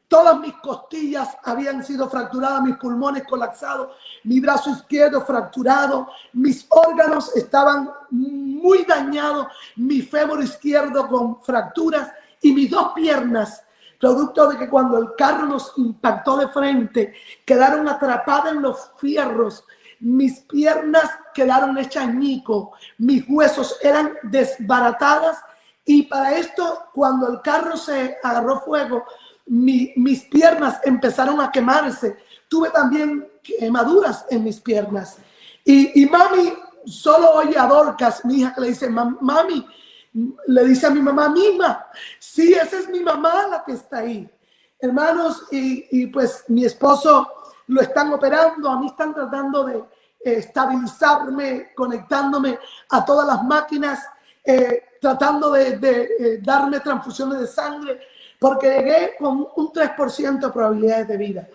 todas mis costillas habían sido fracturadas, mis pulmones colapsados, mi brazo izquierdo fracturado, mis órganos estaban muy dañados, mi fémur izquierdo con fracturas y mis dos piernas, producto de que cuando el carro nos impactó de frente, quedaron atrapadas en los fierros. Mis piernas quedaron hechas añicos, mis huesos eran desbaratadas y para esto, cuando el carro se agarró fuego, mis piernas empezaron a quemarse. Tuve también quemaduras en mis piernas. Y mami solo oye a Dorcas, mi hija, que le dice, mami, le dice a mi mamá misma, sí, esa es mi mamá la que está ahí. Hermanos, y pues mi esposo lo están operando, a mí están tratando de estabilizarme, conectándome a todas las máquinas, tratando de darme transfusiones de sangre, porque llegué con un 3% de probabilidades de vida.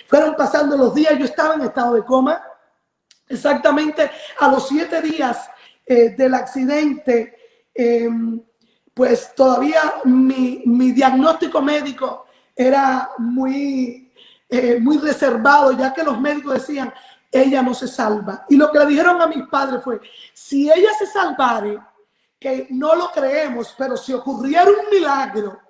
Fueron pasando los días, yo estaba en estado de coma. Exactamente a los 7 días del accidente, pues todavía mi diagnóstico médico era muy reservado, ya que los médicos decían, ella no se salva. Y lo que le dijeron a mis padres fue, si ella se salvare, que no lo creemos, pero si ocurriera un milagro,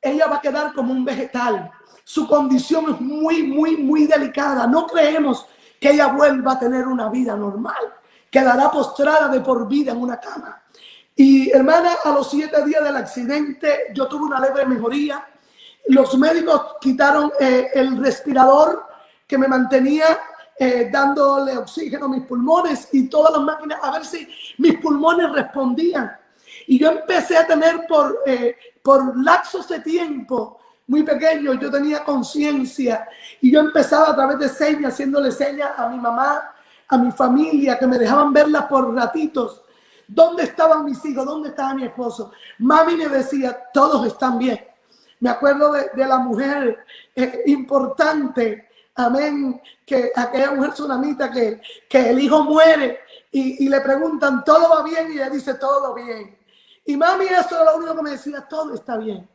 ella va a quedar como un vegetal. Su condición es muy delicada. No creemos que ella vuelva a tener una vida normal. Quedará postrada de por vida en una cama. Y hermana, a los 7 días del accidente, yo tuve una leve mejoría. Los médicos quitaron el respirador que me mantenía dándole oxígeno a mis pulmones y todas las máquinas a ver si mis pulmones respondían. Y yo empecé a tener por lapsos de tiempo muy pequeños, yo tenía conciencia y yo empezaba a través de señas, haciéndole señas a mi mamá, a mi familia, que me dejaban verla por ratitos. ¿Dónde estaban mis hijos? ¿Dónde estaba mi esposo? Mami me decía, todos están bien. Me acuerdo de la mujer importante, amén, que aquella mujer tsunamita que el hijo muere y le preguntan, ¿todo va bien? Y ella dice, todo bien. Y mami, eso era lo único que me decía, todo está bien,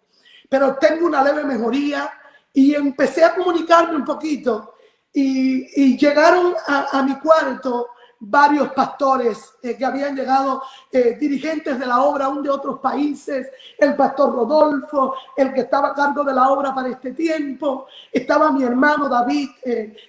pero tengo una leve mejoría. Y empecé a comunicarme un poquito y llegaron a mi cuarto varios pastores que habían llegado, dirigentes de la obra, aún de otros países, el pastor Rodolfo, el que estaba a cargo de la obra para este tiempo, estaba mi hermano David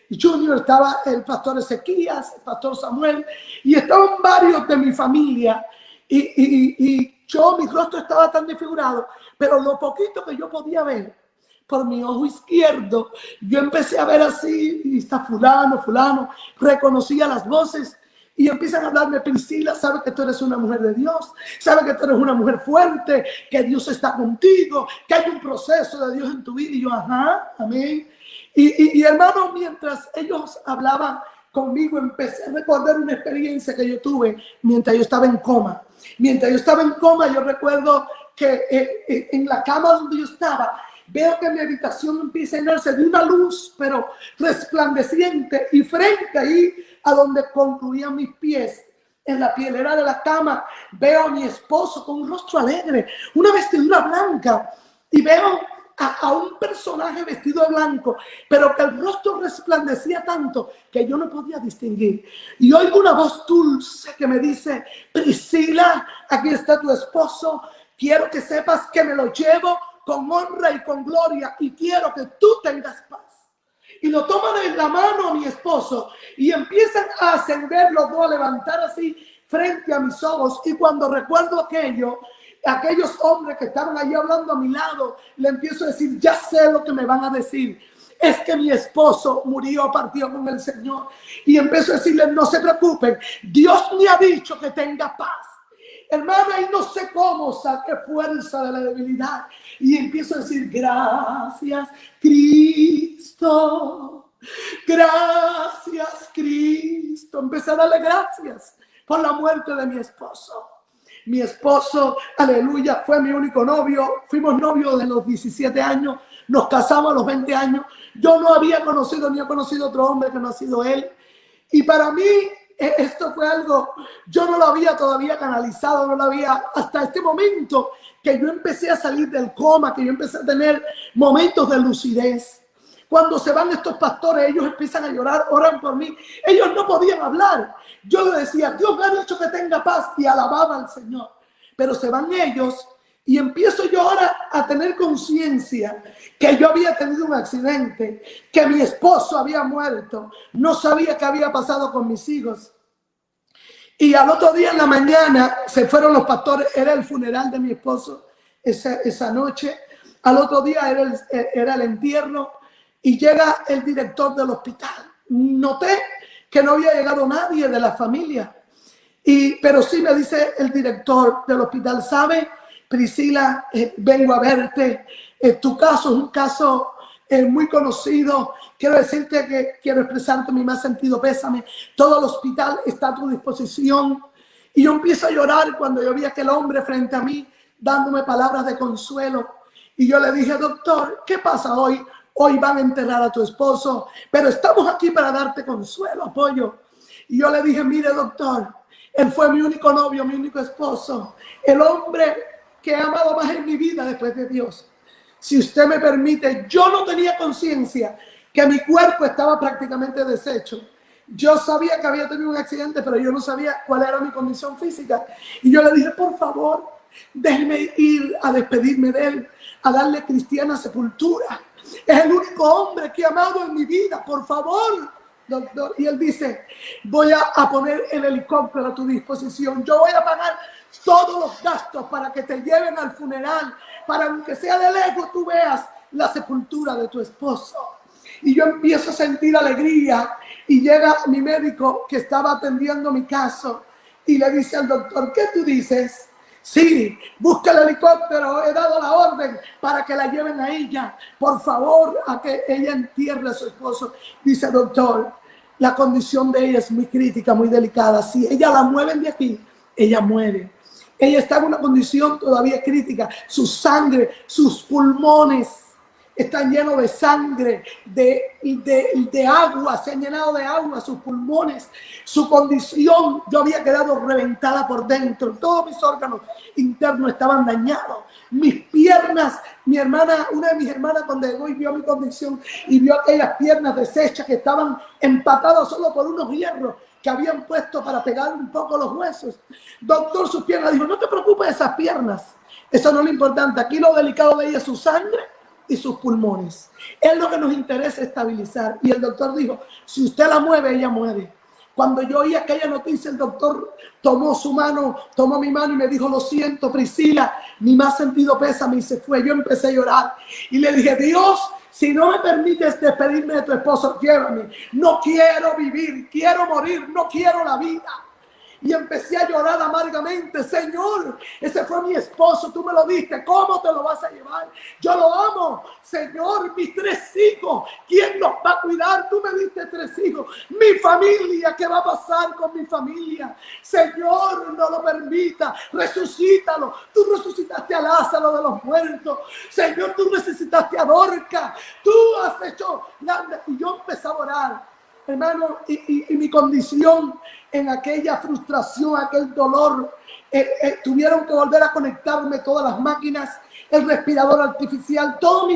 Junior, estaba el pastor Ezequías, el pastor Samuel, y estaban varios de mi familia, y yo, mi rostro estaba tan desfigurado, pero lo poquito que yo podía ver, por mi ojo izquierdo, yo empecé a ver así, y está fulano, reconocía las voces y empiezan a hablarme, Priscila, sabe que tú eres una mujer de Dios, sabe que tú eres una mujer fuerte, que Dios está contigo, que hay un proceso de Dios en tu vida. Y yo, ajá, amén. Y hermano, mientras ellos hablaban conmigo, empecé a recordar una experiencia que yo tuve mientras yo estaba en coma. Mientras yo estaba en coma, yo recuerdo que en la cama donde yo estaba, veo que mi habitación empieza a llenarse de una luz, pero resplandeciente, y frente ahí a donde concluían mis pies, en la pielera de la cama, veo a mi esposo con un rostro alegre, una vestidura blanca, y veo a un personaje vestido de blanco, pero que el rostro resplandecía tanto que yo no podía distinguir. Y oigo una voz dulce que me dice, Priscila, aquí está tu esposo, quiero que sepas que me lo llevo con honra y con gloria, y quiero que tú tengas paz. Y lo toma de la mano a mi esposo y empiezan a ascender los dos, a levantar así frente a mis ojos. Y cuando recuerdo aquellos hombres que estaban allí hablando a mi lado, le empiezo a decir, ya sé lo que me van a decir. Es que mi esposo murió, partió con el Señor. Y empiezo a decirle, no se preocupen, Dios me ha dicho que tenga paz. Hermana, y no sé cómo saqué fuerza de la debilidad y empiezo a decir, gracias Cristo, gracias Cristo. Empecé a darle gracias por la muerte de mi esposo. Mi esposo, aleluya, fue mi único novio. Fuimos novios de los 17 años, nos casamos a los 20 años. Yo no había conocido ni he conocido otro hombre que no ha sido él. Y para mí, esto fue algo, yo no lo había todavía canalizado, no lo había, hasta este momento que yo empecé a salir del coma, que yo empecé a tener momentos de lucidez. Cuando se van estos pastores, ellos empiezan a llorar, oran por mí. Ellos no podían hablar. Yo le decía, Dios me ha dicho que tenga paz, y alababa al Señor. Pero se van ellos y empiezo yo ahora a tener conciencia que yo había tenido un accidente, que mi esposo había muerto, no sabía qué había pasado con mis hijos. Y al otro día en la mañana se fueron los pastores, era el funeral de mi esposo esa noche. Al otro día era el entierro y llega el director del hospital. Noté que no había llegado nadie de la familia, pero sí me dice el director del hospital, ¿sabe, Priscila, vengo a verte, tu caso es un caso muy conocido, quiero decirte que quiero expresarte mi más sentido pésame, todo el hospital está a tu disposición. Y yo empiezo a llorar cuando yo vi a aquel hombre frente a mí dándome palabras de consuelo, y yo le dije, doctor, ¿qué pasa hoy? Hoy van a enterrar a tu esposo, pero estamos aquí para darte consuelo, apoyo. Y yo le dije, mire doctor, él fue mi único novio, mi único esposo, el hombre que he amado más en mi vida después de Dios. Si usted me permite, yo no tenía conciencia que mi cuerpo estaba prácticamente deshecho. Yo sabía que había tenido un accidente, pero yo no sabía cuál era mi condición física. Y yo le dije, por favor, déjeme ir a despedirme de él, a darle cristiana sepultura. Es el único hombre que he amado en mi vida, por favor, doctor. Y él dice, voy a poner el helicóptero a tu disposición. Yo voy a pagar todos los gastos para que te lleven al funeral, para aunque sea de lejos tú veas la sepultura de tu esposo. Y yo empiezo a sentir alegría y llega mi médico que estaba atendiendo mi caso y le dice al doctor, ¿qué tú dices? Sí, busca el helicóptero, he dado la orden para que la lleven a ella. Por favor, a que ella entierre a su esposo. Dice, doctor, la condición de ella es muy crítica, muy delicada. Si ella la mueven de aquí, ella muere. Ella está en una condición todavía crítica. Su sangre, sus pulmones están llenos de sangre, de agua, se han llenado de agua sus pulmones. Su condición, yo había quedado reventada por dentro. Todos mis órganos internos estaban dañados. Mis piernas, mi hermana, una de mis hermanas cuando llegó y vio mi condición y vio aquellas piernas deshechas que estaban empatadas solo por unos hierros que habían puesto para pegar un poco los huesos. Doctor, sus piernas, dijo, no te preocupes de esas piernas. Eso no es lo importante. Aquí lo delicado de ella es su sangre y sus pulmones. Es lo que nos interesa estabilizar. Y el doctor dijo, si usted la mueve, ella muere. Cuando yo oí aquella noticia, el doctor tomó mi mano y me dijo, lo siento, Priscila, mi más sentido pésame, y se fue. Yo empecé a llorar y le dije, Dios, si no me permites despedirme de tu esposo, llévame. No quiero vivir, quiero morir, no quiero la vida. Y empecé a llorar amargamente. Señor, ese fue mi esposo, tú me lo diste, ¿cómo te lo vas a llevar? Yo lo amo. Señor, mis 3 hijos, ¿quién los va a cuidar? Tú me diste 3 hijos. Mi familia, ¿qué va a pasar con mi familia? Señor, no lo permita, resucítalo. Tú resucitaste a Lázaro de los muertos. Señor, tú resucitaste a Dorca. Tú has hecho grande. Y yo empecé a orar. Hermano, y mi condición en aquella frustración, aquel dolor, tuvieron que volver a conectarme todas las máquinas, el respirador artificial, todos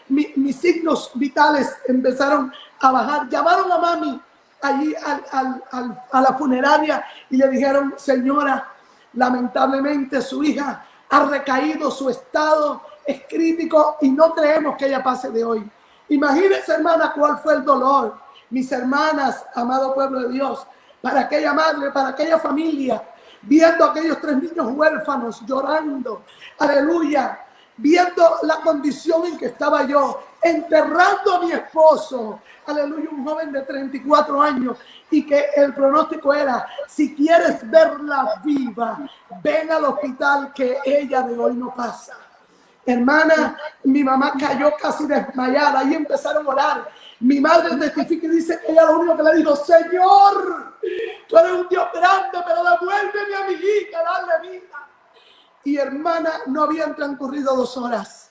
mis signos vitales empezaron a bajar. Llamaron a mami allí a la funeraria y le dijeron, señora, lamentablemente su hija ha recaído, su estado es crítico y no creemos que ella pase de hoy. Imagínense, hermana, cuál fue el dolor. Mis hermanas, amado pueblo de Dios, para aquella madre, para aquella familia, viendo a aquellos 3 niños huérfanos llorando, aleluya, viendo la condición en que estaba yo, enterrando a mi esposo, aleluya, un joven de 34 años, y que el pronóstico era, si quieres verla viva, ven al hospital que ella de hoy no pasa. Hermana, mi mamá cayó casi desmayada y empezaron a orar. Mi madre testifica y dice que ella lo único que le dijo, Señor, tú eres un Dios grande, pero devuélveme a mi hija, dale vida. Y hermana, no habían transcurrido 2 horas.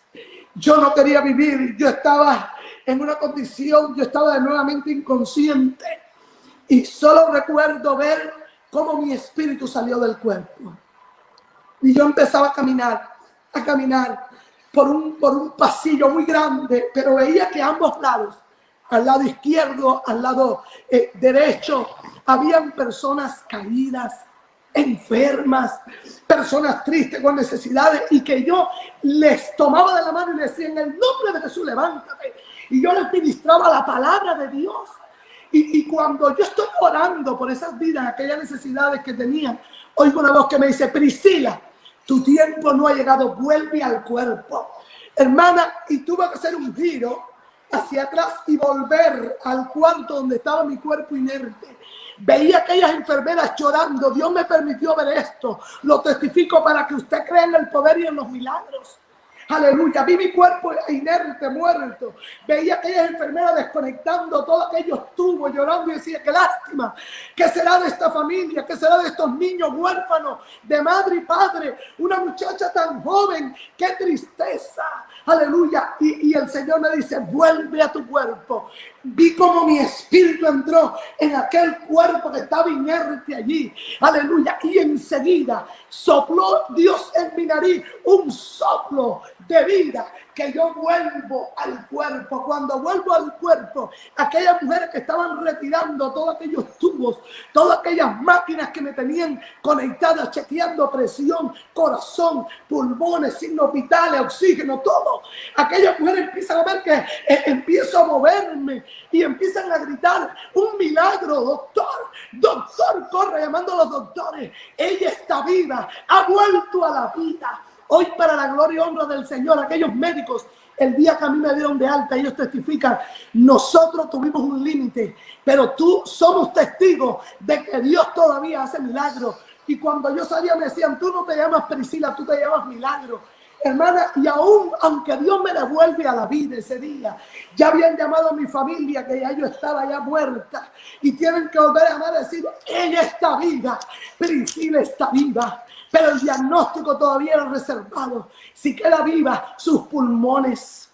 Yo no quería vivir, yo estaba en una condición, yo estaba nuevamente inconsciente. Y solo recuerdo ver cómo mi espíritu salió del cuerpo. Y yo empezaba a caminar por un pasillo muy grande, pero veía que a ambos lados, al lado izquierdo, al lado derecho, habían personas caídas, enfermas, personas tristes con necesidades, y que yo les tomaba de la mano y les decía, en el nombre de Jesús, levántate. Y yo les ministraba la palabra de Dios. Y cuando yo estoy orando por esas vidas, aquellas necesidades que tenían, oigo una voz que me dice, Priscila, tu tiempo no ha llegado, vuelve al cuerpo. Hermana, y tuve que hacer un giro hacia atrás y volver al cuarto donde estaba mi cuerpo inerte. Veía a aquellas enfermeras llorando. Dios me permitió ver esto. Lo testifico para que usted crea en el poder y en los milagros. Aleluya, vi mi cuerpo inerte, muerto. Veía a aquellas enfermeras desconectando todos aquellos tubos, llorando, y decía, qué lástima. ¿Qué será de esta familia? ¿Qué será de estos niños huérfanos de madre y padre? Una muchacha tan joven, qué tristeza. Aleluya. Y el Señor me dice, vuelve a tu cuerpo. Vi como mi espíritu entró en aquel cuerpo que estaba inerte allí. Aleluya. Y enseguida sopló Dios en mi nariz un soplo de vida, que yo vuelvo al cuerpo. Cuando vuelvo al cuerpo, aquellas mujeres que estaban retirando todos aquellos tubos, todas aquellas máquinas que me tenían conectadas, chequeando presión, corazón, pulmones, signos vitales, oxígeno, todo. Aquellas mujeres empiezan a ver que empiezo a moverme y empiezan a gritar, un milagro, doctor, doctor, corre, llamando a los doctores. Ella está viva, ha vuelto a la vida. Hoy, para la gloria y honra del Señor, aquellos médicos, el día que a mí me dieron de alta, ellos testifican, nosotros tuvimos un límite, pero tú somos testigos de que Dios todavía hace milagros. Y cuando yo salía me decían, tú no te llamas Priscila, tú te llamas Milagro. Hermana, y aún, aunque Dios me devuelve a la vida ese día, ya habían llamado a mi familia, que ya yo estaba ya muerta, y tienen que volver a llamar y decir, ella está viva, Priscila está viva. pero el diagnóstico todavía era reservado. Si queda viva, sus pulmones,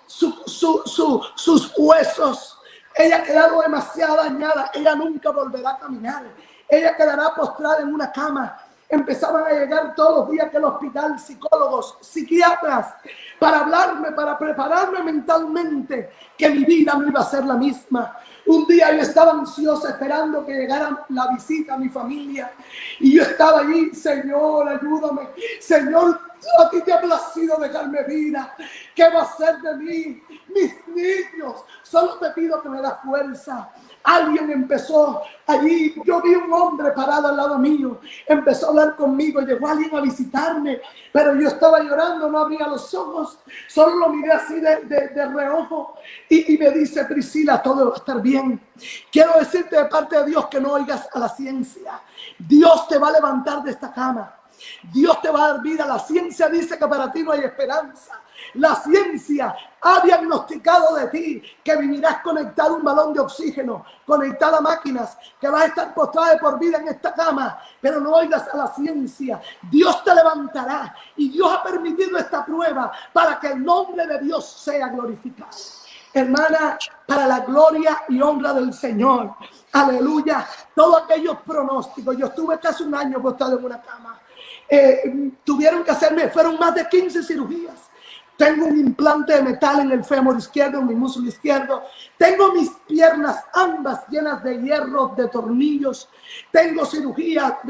sus huesos. Ella ha quedado demasiado dañada. Ella nunca volverá a caminar. Ella quedará postrada en una cama. Empezaban a llegar todos los días al hospital psicólogos, psiquiatras, para hablarme, para prepararme mentalmente que mi vida no iba a ser la misma. Un día yo estaba ansiosa esperando que llegara la visita a mi familia y yo estaba allí: Señor, ayúdame. Señor, a ti te ha placido dejarme vida. ¿Qué va a ser de mí? Mis niños, solo te pido que me das fuerza. Alguien empezó allí, yo vi un hombre parado al lado mío, empezó a hablar conmigo, llegó alguien a visitarme, pero yo estaba llorando, no abría los ojos, solo lo miré así de reojo y me dice: Priscila, todo va a estar bien. Quiero decirte de parte de Dios que no oigas a la ciencia. Dios te va a levantar de esta cama. Dios te va a dar vida. La ciencia dice que para ti no hay esperanza. La ciencia ha diagnosticado de ti que vivirás conectado a un balón de oxígeno, conectado a máquinas, que vas a estar postrado de por vida en esta cama, pero no oigas a la ciencia. Dios te levantará y Dios ha permitido esta prueba para que el nombre de Dios sea glorificado. Hermana, para la gloria y honra del Señor. Aleluya. Todos aquellos pronósticos. Yo estuve casi un año postrado en una cama. Tuvieron que hacerme, fueron más de 15 cirugías. Tengo un implante de metal en el fémur izquierdo, en mi músculo izquierdo. Tengo mis piernas ambas llenas de hierro, de tornillos. Tengo cirugía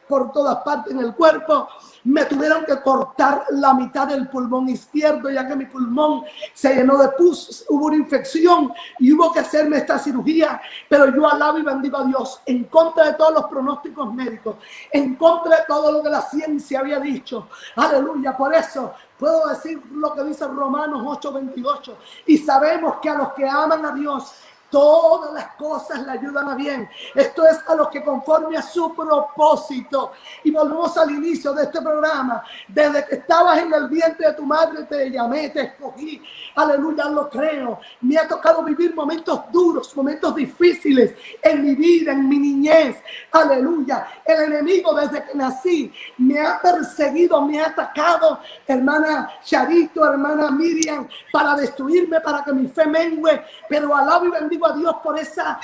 por todas partes en el cuerpo. Me tuvieron que cortar la mitad del pulmón izquierdo, ya que mi pulmón se llenó de pus, hubo una infección y hubo que hacerme esta cirugía. Pero yo alabo y bendigo a Dios en contra de todos los pronósticos médicos, en contra de todo lo que la ciencia había dicho. Aleluya. Por eso puedo decir lo que dice Romanos 8:28. Y sabemos que a los que aman a Dios, todas las cosas le ayudan a bien. Esto es a los que conforme a su propósito. Y volvemos al inicio de este programa. Desde que estabas en el vientre de tu madre te llamé, te escogí. Aleluya, lo creo. Me ha tocado vivir momentos duros, momentos difíciles en mi vida, en mi niñez. Aleluya. El enemigo desde que nací me ha perseguido, me ha atacado. Hermana Charito, hermana Miriam, para destruirme, para que mi fe mengue. Pero alabo y bendigo a Dios por esa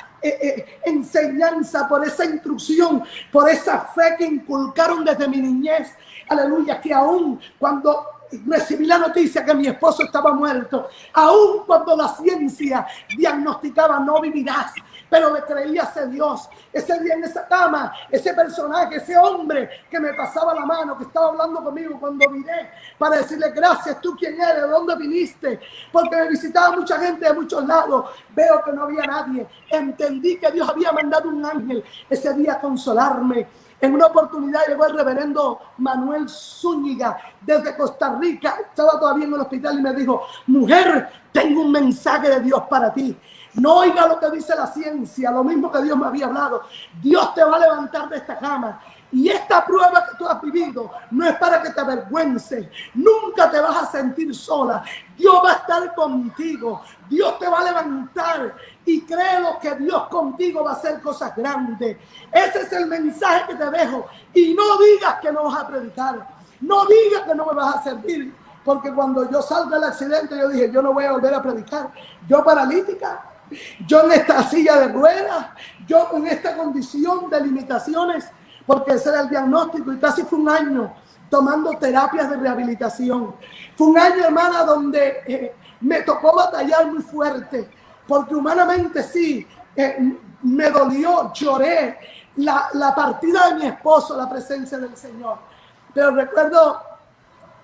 enseñanza, por esa instrucción, por esa fe que inculcaron desde mi niñez. Aleluya, que aún cuando recibí la noticia que mi esposo estaba muerto, aún cuando la ciencia diagnosticaba no vivirás, pero le creías a Dios. Ese día en esa cama, ese personaje, ese hombre que me pasaba la mano, que estaba hablando conmigo, cuando miré para decirle: gracias, ¿tú quién eres? ¿De dónde viniste? Porque me visitaba mucha gente de muchos lados. Veo que no había nadie. Entendí que Dios había mandado un ángel ese día a consolarme. En una oportunidad llegó el reverendo Manuel Zúñiga desde Costa Rica. Estaba todavía en el hospital y me dijo: mujer, tengo un mensaje de Dios para ti. No oiga lo que dice la ciencia, lo mismo que Dios me había hablado. Dios te va a levantar de esta cama. Y esta prueba que tú has vivido no es para que te avergüences. Nunca te vas a sentir sola. Dios va a estar contigo. Dios te va a levantar. Y créelo que Dios contigo va a hacer cosas grandes. Ese es el mensaje que te dejo. Y no digas que no vas a predicar. No digas que no me vas a servir. Porque cuando yo salgo del accidente, yo dije: yo no voy a volver a predicar. Yo paralítica. Yo en esta silla de ruedas. Yo con esta condición de limitaciones. Porque ese era el diagnóstico y casi fue un año tomando terapias de rehabilitación. Fue un año, hermana, donde me tocó batallar muy fuerte, porque humanamente sí, me dolió, lloré la partida de mi esposo, la presencia del Señor. Pero recuerdo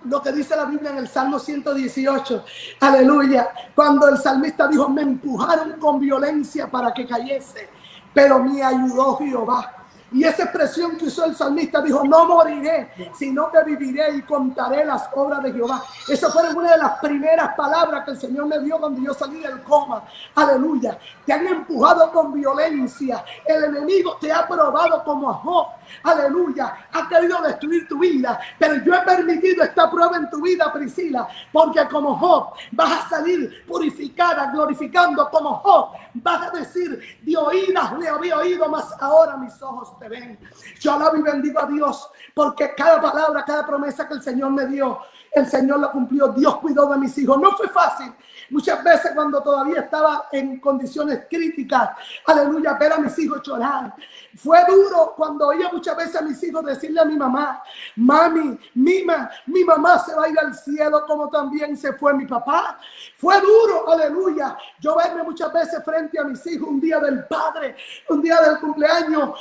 lo que dice la Biblia en el Salmo 118, aleluya, cuando el salmista dijo: me empujaron con violencia para que cayese, pero me ayudó Jehová. Y esa expresión que usó el salmista, dijo: no moriré, sino que viviré y contaré las obras de Jehová. Esas fueron una de las primeras palabras que el Señor me dio cuando yo salí del coma. Aleluya. Te han empujado con violencia. El enemigo te ha probado como a Job. Aleluya. Ha querido destruir tu vida. Pero yo he permitido esta prueba en tu vida, Priscila, porque como Job vas a salir purificada, glorificando como Job. Vas a decir: de oídas le había oído, mas ahora mis ojos ojos te ven. Yo alabo y bendigo a Dios porque cada palabra, cada promesa que el Señor me dio, el Señor la cumplió. Dios cuidó de mis hijos. No fue fácil. Muchas veces cuando todavía estaba en condiciones críticas, aleluya, ver a mis hijos llorar. Fue duro cuando oía muchas veces a mis hijos decirle a mi mamá: mami, mi mamá se va a ir al cielo como también se fue mi papá. Fue duro, aleluya, yo verme muchas veces frente a mis hijos, un día del padre, un día del cumpleaños,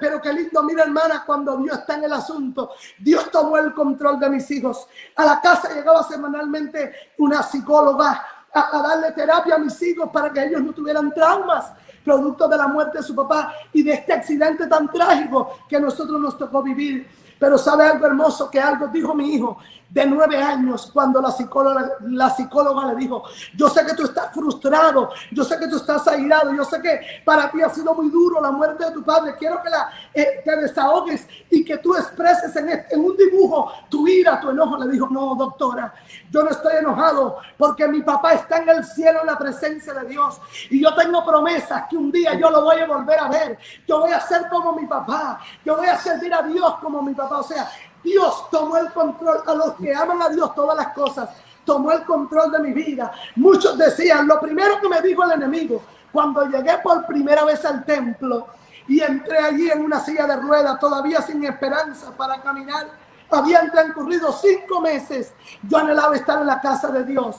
pero qué lindo, mira hermana, cuando Dios está en el asunto. Dios tomó el control de mis hijos. A la casa llegaba semanalmente una psicóloga a darle terapia a mis hijos para que ellos no tuvieran traumas producto de la muerte de su papá y de este accidente tan trágico que a nosotros nos tocó vivir. Pero sabe algo hermoso, que algo dijo mi hijo de 9 años cuando la psicóloga le dijo: yo sé que tú estás frustrado, yo sé que tú estás airado, yo sé que para ti ha sido muy duro la muerte de tu padre, quiero que te desahogues y que tú expreses en un dibujo tu ira, tu enojo. Le dijo: no, doctora, yo no estoy enojado porque mi papá está en el cielo en la presencia de Dios y yo tengo promesas que un día yo lo voy a volver a ver. Yo voy a ser como mi papá, yo voy a servir a Dios como mi papá. O sea, Dios tomó el control. A los que aman a Dios todas las cosas, tomó el control de mi vida. Muchos decían, lo primero que me dijo el enemigo cuando llegué por primera vez al templo y entré allí en una silla de ruedas, todavía sin esperanza para caminar, habían transcurrido 5 meses, yo anhelaba estar en la casa de Dios,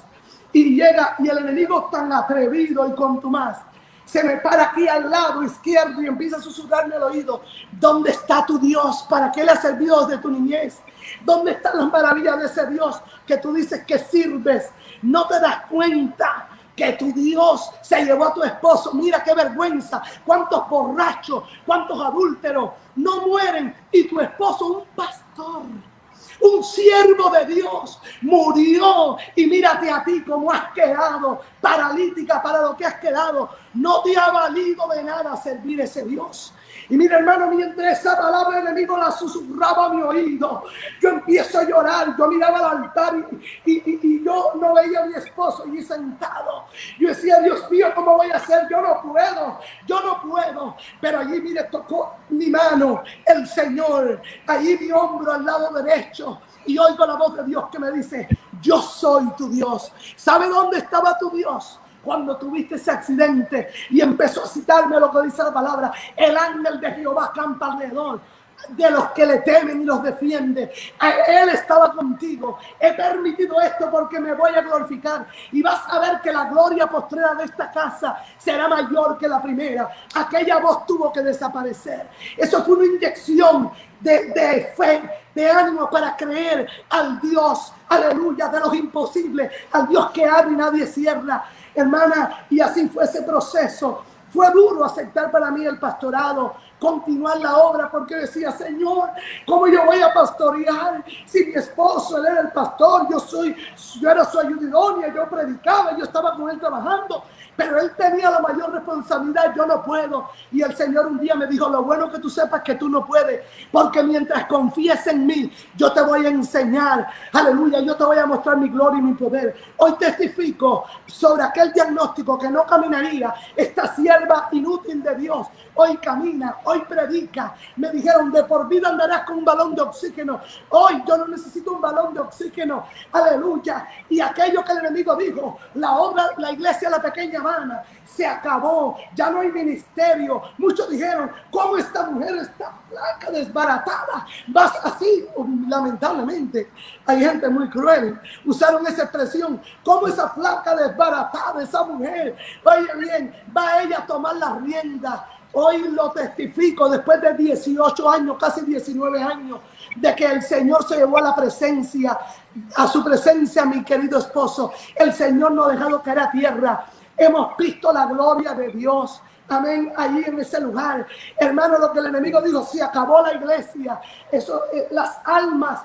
y llega y el enemigo tan atrevido y contumaz se me para aquí al lado izquierdo y empieza a susurrarme al oído: ¿dónde está tu Dios? ¿Para qué le has servido desde tu niñez? ¿Dónde están las maravillas de ese Dios que tú dices que sirves? ¿No te das cuenta que tu Dios se llevó a tu esposo? Mira qué vergüenza, cuántos borrachos, cuántos adúlteros no mueren, y tu esposo, un pastor, un siervo de Dios, murió, y mírate a ti cómo has quedado, paralítica para lo que has quedado. No te ha valido de nada servir a ese Dios. Y mira, hermano, mientras esa palabra el enemigo la susurraba a mi oído, yo empiezo a llorar. Yo miraba al altar y yo no veía a mi esposo allí sentado. Yo decía: Dios mío, ¿cómo voy a hacer? Yo no puedo. Pero allí, mire, tocó mi mano el Señor, allí mi hombro al lado derecho, y oigo la voz de Dios que me dice: yo soy tu Dios. ¿Sabe dónde estaba tu Dios? Cuando tuviste ese accidente, y empezó a citarme lo que dice la palabra: el ángel de Jehová campa alrededor de los que le temen y los defiende. Él estaba contigo. He permitido esto porque me voy a glorificar, y vas a ver que la gloria postrera de esta casa será mayor que la primera. Aquella voz tuvo que desaparecer. Eso fue una inyección de fe, de ánimo para creer al Dios, aleluya, de los imposibles, al Dios que abre y nadie cierra, hermana. Y así fue ese proceso. Fue duro aceptar para mí el pastorado, continuar la obra, porque decía: Señor, ¿cómo yo voy a pastorear si mi esposo, él era el pastor, yo era su ayudidonia, yo predicaba, yo estaba con él trabajando, pero él tenía la mayor responsabilidad? Yo no puedo. Y el Señor un día me dijo: lo bueno que tú sepas que tú no puedes, porque mientras confíes en mí, yo te voy a enseñar, aleluya, yo te voy a mostrar mi gloria y mi poder. Hoy testifico sobre aquel diagnóstico que no caminaría. Esta sierva inútil de Dios hoy camina, hoy predica. Me dijeron: de por vida andarás con un balón de oxígeno. Hoy yo no necesito un balón de oxígeno, aleluya. Y aquello que el enemigo dijo, la obra, la iglesia La Pequeña Habana, se acabó, ya no hay ministerio. Muchos dijeron: ¿cómo esta mujer está flaca, desbaratada? Vas así. Lamentablemente hay gente muy cruel, usaron esa expresión: ¿cómo esa flaca, desbaratada, esa mujer? Oye bien, va ella a tomar la rienda. Hoy lo testifico, después de 18 años, casi 19 años, de que el Señor se llevó a su presencia, mi querido esposo. El Señor no ha dejado caer a tierra. Hemos visto la gloria de Dios. Amén, allí en ese lugar, hermano. Lo que el enemigo dijo: se acabó la iglesia. Eso, las almas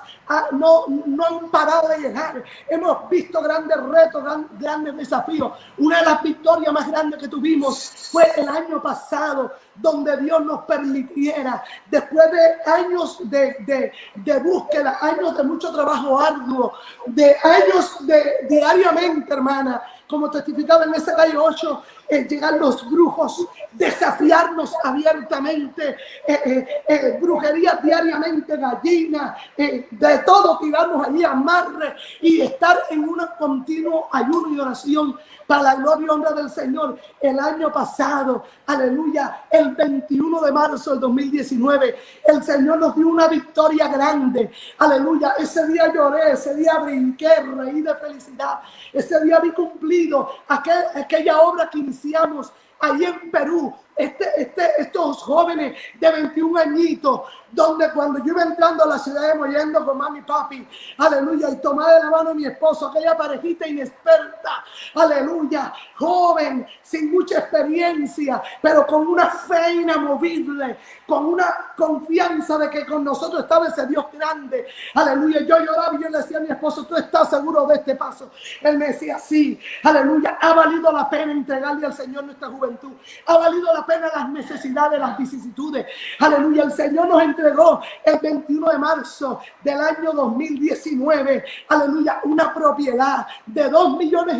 no han parado de llegar. Hemos visto grandes retos, grandes desafíos. Una de las victorias más grandes que tuvimos fue el año pasado, donde Dios nos permitiera, después de años de búsqueda, años de mucho trabajo arduo, de años diariamente, hermana, como testificaba en ese gallo 8, llegar los brujos, desafiarnos abiertamente, brujerías diariamente, gallinas, de todo tirarnos allí a amarre y estar en un continuo ayuno y oración para la gloria y honra del Señor. El año pasado, aleluya, el 21 de marzo del 2019, el Señor nos dio una victoria grande, aleluya. Ese día lloré, ese día brinqué, reí de felicidad, ese día vi cumplido aquella obra que iniciamos ahí en Perú. Estos jóvenes de 21 añitos, donde cuando yo iba entrando a la ciudad de Mollendo con mami y papi, aleluya, y tomaba de la mano a mi esposo, aquella parejita inexperta, aleluya, joven, sin mucha experiencia, pero con una fe inamovible, con una confianza de que con nosotros estaba ese Dios grande, aleluya. Yo lloraba y yo le decía a mi esposo, ¿tú estás seguro de este paso? Él me decía, sí, aleluya, ha valido la pena entregarle al Señor nuestra juventud, ha valido la pena las necesidades, las vicisitudes, aleluya. El Señor nos entregó el 21 de marzo del año 2019, aleluya, una propiedad de $2,5 millones,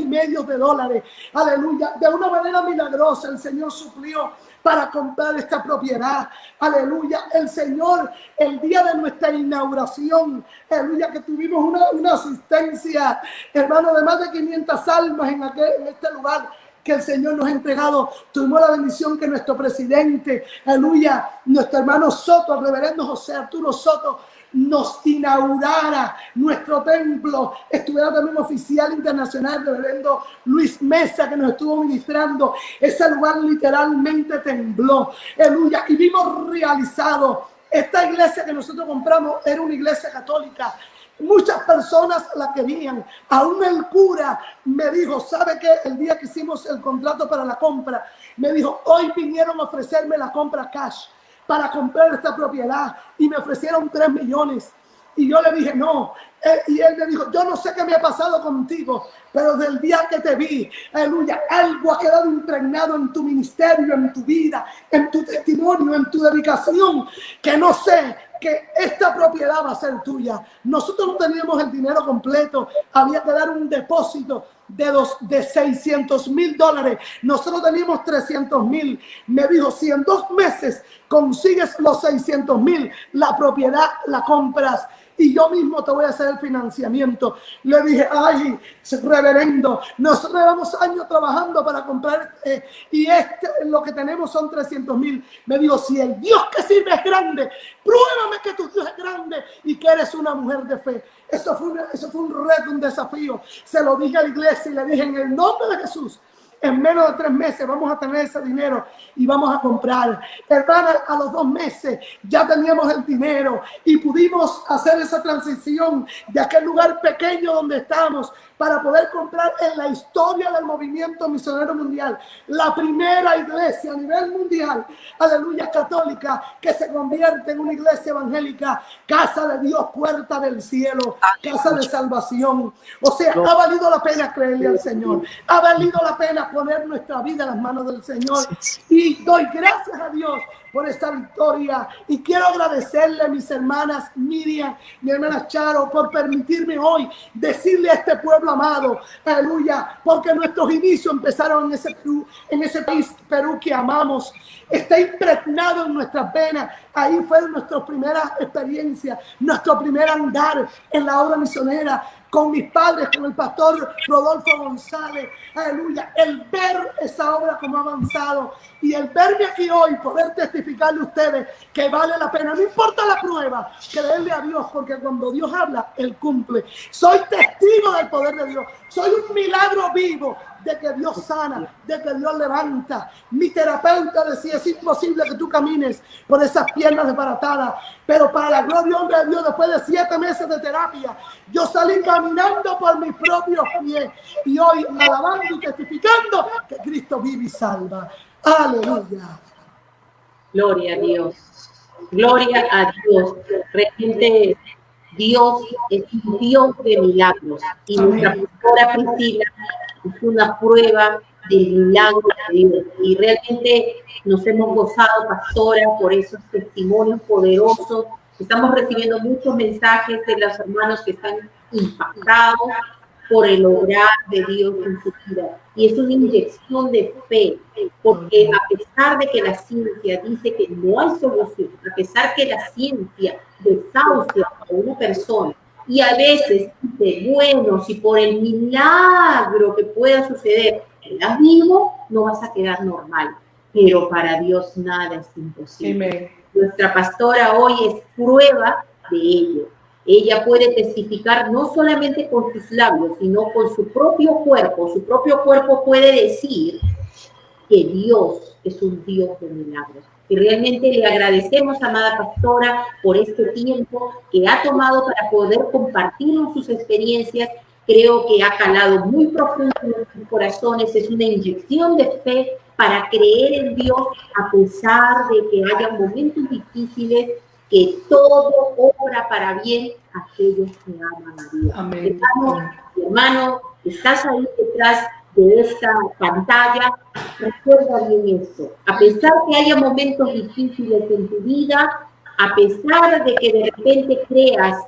aleluya. De una manera milagrosa el Señor suplió para comprar esta propiedad, aleluya. El Señor, el día de nuestra inauguración, aleluya, que tuvimos una asistencia, hermano, de más de 500 almas en este lugar que el Señor nos ha entregado. Tuvimos la bendición que nuestro presidente, aleluya, nuestro hermano Soto, el reverendo José Arturo Soto, nos inaugurara nuestro templo. Estuviera también oficial internacional, el reverendo Luis Mesa, que nos estuvo ministrando. Ese lugar literalmente tembló, aleluya, y vimos realizado. Esta iglesia que nosotros compramos era una iglesia católica. Muchas personas la querían. Aún el cura me dijo, ¿sabe qué? El día que hicimos el contrato para la compra, me dijo, hoy vinieron a ofrecerme la compra cash para comprar esta propiedad y me ofrecieron 3 millones. Y yo le dije, no. Y él me dijo, yo no sé qué me ha pasado contigo, pero del día que te vi, aleluya, algo ha quedado impregnado en tu ministerio, en tu vida, en tu testimonio, en tu dedicación, que no sé, que esta propiedad va a ser tuya. Nosotros no teníamos el dinero completo, había que dar un depósito de $600,000. Nosotros teníamos 300,000. Me dijo, si en 2 meses consigues los 600,000, la propiedad la compras y yo mismo te voy a hacer el financiamiento. Le dije, ay, reverendo, nosotros llevamos años trabajando para comprar y lo que tenemos son 300,000. Me dijo, si el Dios que sirve es grande, pruébame que tu Dios es grande y que eres una mujer de fe. Eso fue un reto, un desafío. Se lo dije a la iglesia y le dije, en el nombre de Jesús, en menos de 3 meses vamos a tener ese dinero y vamos a comprar. Hermana, a los 2 meses ya teníamos el dinero y pudimos hacer esa transición de aquel lugar pequeño donde estábamos para poder comprar en la historia del movimiento misionero mundial, la primera iglesia a nivel mundial, aleluya, católica, que se convierte en una iglesia evangélica, casa de Dios, puerta del cielo, casa de salvación. O sea, ha valido la pena creerle al Señor, ha valido la pena poner nuestra vida en las manos del Señor, y doy gracias a Dios por esta victoria. Y quiero agradecerle a mis hermanas Miriam, mi hermana Charo, por permitirme hoy decirle a este pueblo amado, aleluya, porque nuestros inicios empezaron en ese país, Perú, que amamos. Está impregnado en nuestras venas. Ahí fueron nuestras primeras experiencias, nuestro primer andar en la obra misionera con mis padres, con el pastor Rodolfo González, aleluya, el ver esa obra como ha avanzado y el verme aquí hoy, poder testificarle a ustedes que vale la pena, no importa la prueba, creerle a Dios, porque cuando Dios habla, Él cumple. Soy testigo del poder de Dios, soy un milagro vivo de que Dios sana, de que Dios levanta. Mi terapeuta decía, es imposible que tú camines por esas piernas desbaratadas, pero para la gloria y honra de Dios, después de 7 meses de terapia, yo salí caminando por mis propios pies y hoy alabando y testificando que Cristo vive y salva. Aleluya. Gloria a Dios. Gloria a Dios. Realmente Dios es un Dios de milagros y nuestra pastora Priscila es una prueba del milagro de Dios. Y realmente nos hemos gozado, pastora, por esos testimonios poderosos. Estamos recibiendo muchos mensajes de los hermanos que están impactados por el obrar de Dios en su vida. Y es una inyección de fe, porque a pesar de que la ciencia dice que no hay solución, a pesar que la ciencia desahucia a una persona, y a veces dice, bueno, si por el milagro que pueda suceder quedas vivo, no vas a quedar normal. Pero para Dios nada es imposible. Amén. Nuestra pastora hoy es prueba de ello. Ella puede testificar no solamente con sus labios, sino con su propio cuerpo. Su propio cuerpo puede decir que Dios es un Dios de milagros. Y realmente le agradecemos, amada pastora, por este tiempo que ha tomado para poder compartirnos sus experiencias. Creo que ha calado muy profundo en nuestros corazones. Es una inyección de fe para creer en Dios a pesar de que haya momentos difíciles, que todo obra para bien a aquellos que aman a Dios. Amén. Hermano, estás ahí detrás de esta pantalla, recuerda bien esto. A pesar que haya momentos difíciles en tu vida, a pesar de que de repente creas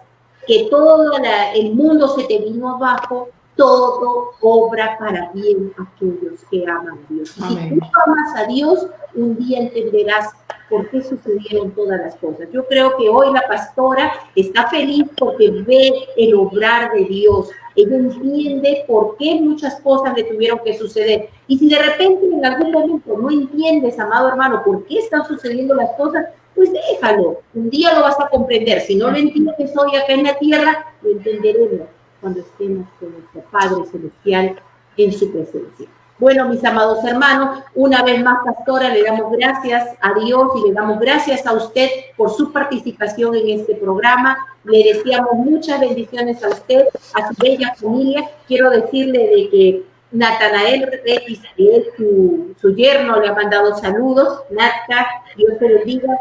que todo el mundo se te vino abajo, todo obra para bien a aquellos que aman a Dios. Y si tú amas a Dios, un día entenderás por qué sucedieron todas las cosas. Yo creo que hoy la pastora está feliz porque ve el obrar de Dios. Ella entiende por qué muchas cosas le tuvieron que suceder. Y si de repente en algún momento no entiendes, amado hermano, por qué están sucediendo las cosas, pues déjalo. Un día lo vas a comprender. Si no lo entiendes hoy acá en la tierra, lo entenderemos cuando estemos con nuestro Padre Celestial en su presencia. Bueno, mis amados hermanos, una vez más, pastora, le damos gracias a Dios y le damos gracias a usted por su participación en este programa. Le deseamos muchas bendiciones a usted, a su bella familia. Quiero decirle de que Natanael Retis, que es su yerno, le ha mandado saludos. Nata, Dios te bendiga.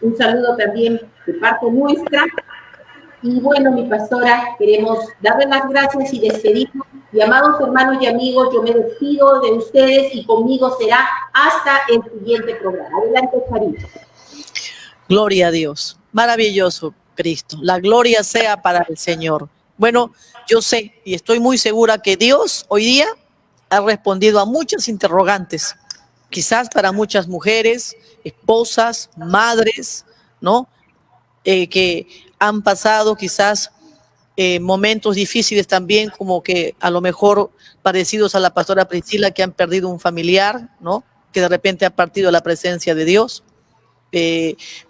Un saludo también de parte nuestra. Y bueno, mi pastora, queremos darle las gracias y despedirnos. Y amados hermanos y amigos, yo me despido de ustedes y conmigo será hasta el siguiente programa. Adelante, Charito. Gloria a Dios. Maravilloso, Cristo. La gloria sea para el Señor. Bueno, yo sé y estoy muy segura que Dios hoy día ha respondido a muchas interrogantes. Quizás para muchas mujeres, esposas, madres, ¿no? Que han pasado quizás momentos difíciles también, como que a lo mejor parecidos a la pastora Priscila, que han perdido un familiar, ¿no? Que de repente ha partido la presencia de Dios.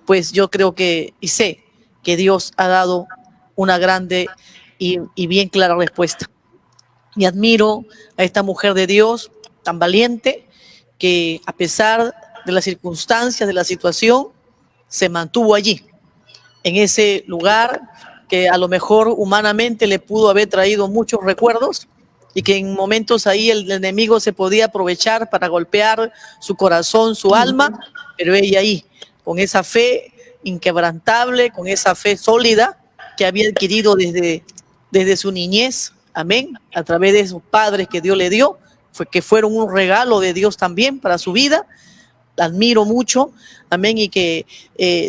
Pues yo creo que, y sé que Dios ha dado una grande y bien clara respuesta. Y admiro a esta mujer de Dios tan valiente, que a pesar de las circunstancias, de la situación, se mantuvo allí, en ese lugar que a lo mejor humanamente le pudo haber traído muchos recuerdos y que en momentos ahí el enemigo se podía aprovechar para golpear su corazón, su alma, pero ella ahí, con esa fe inquebrantable, con esa fe sólida que había adquirido desde su niñez, amén, a través de esos padres que Dios le dio, que fueron un regalo de Dios también para su vida. La admiro mucho, amén, y que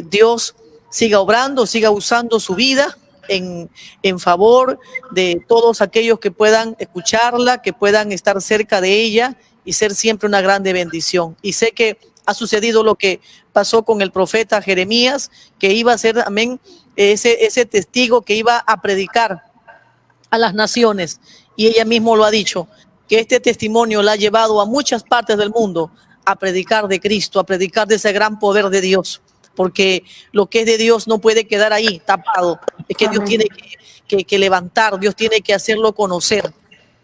Dios siga obrando, siga usando su vida en favor de todos aquellos que puedan escucharla, que puedan estar cerca de ella y ser siempre una grande bendición. Y sé que ha sucedido lo que pasó con el profeta Jeremías, que iba a ser, amén, ese testigo que iba a predicar a las naciones. Y ella mismo lo ha dicho, que este testimonio la ha llevado a muchas partes del mundo a predicar de Cristo, a predicar de ese gran poder de Dios. Porque lo que es de Dios no puede quedar ahí tapado. Es que Dios tiene que levantar, Dios tiene que hacerlo conocer.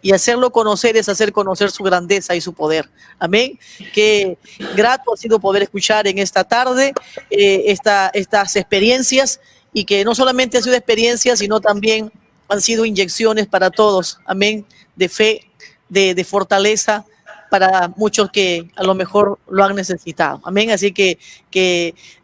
Y hacerlo conocer es hacer conocer su grandeza y su poder. Amén. Qué grato ha sido poder escuchar en esta tarde estas experiencias, y que no solamente han sido experiencias, sino también han sido inyecciones para todos. Amén. De fe, de fortaleza para muchos que a lo mejor lo han necesitado. Amén. Así que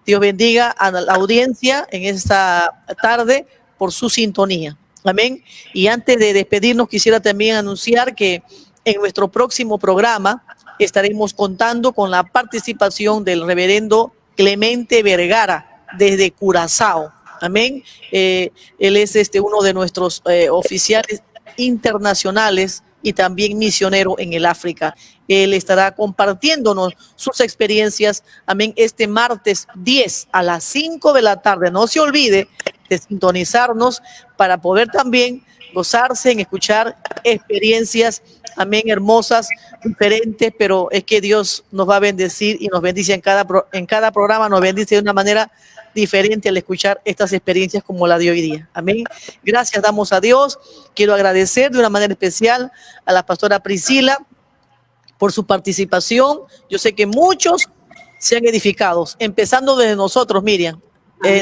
Dios bendiga a la audiencia en esta tarde por su sintonía. Amén. Y antes de despedirnos, quisiera también anunciar que en nuestro próximo programa estaremos contando con la participación del reverendo Clemente Vergara desde Curazao. Amén. Él es uno de nuestros oficiales internacionales y también misionero en el África. Él estará compartiéndonos sus experiencias, amén, este martes 10 a las 5 de la tarde. No se olvide de sintonizarnos para poder también gozarse en escuchar experiencias, amén, hermosas, diferentes, pero es que Dios nos va a bendecir y nos bendice en cada programa, nos bendice de una manera diferente al escuchar estas experiencias como la de hoy día. Amén. Gracias damos a Dios. Quiero agradecer de una manera especial a la pastora Priscila por su participación. Yo sé que muchos se han edificado, empezando desde nosotros, Miriam.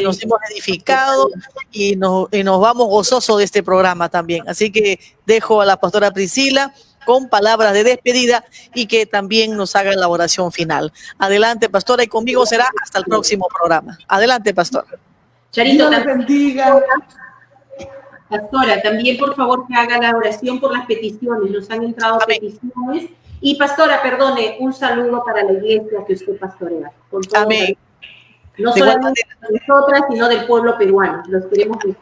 Nos hemos edificado y nos vamos gozosos de este programa también. Así que dejo a la pastora Priscila con palabras de despedida y que también nos haga la oración final. Adelante, pastora, y conmigo será hasta el próximo programa. Adelante, pastora. Charito, Dios les bendiga. Pastora, también por favor que haga la oración por las peticiones. Nos han entrado Amén. peticiones. Y pastora, perdone, un saludo para la iglesia que usted pastorea. Con todo Amén. No De solamente de nosotras, sino del pueblo peruano. Los queremos mucho.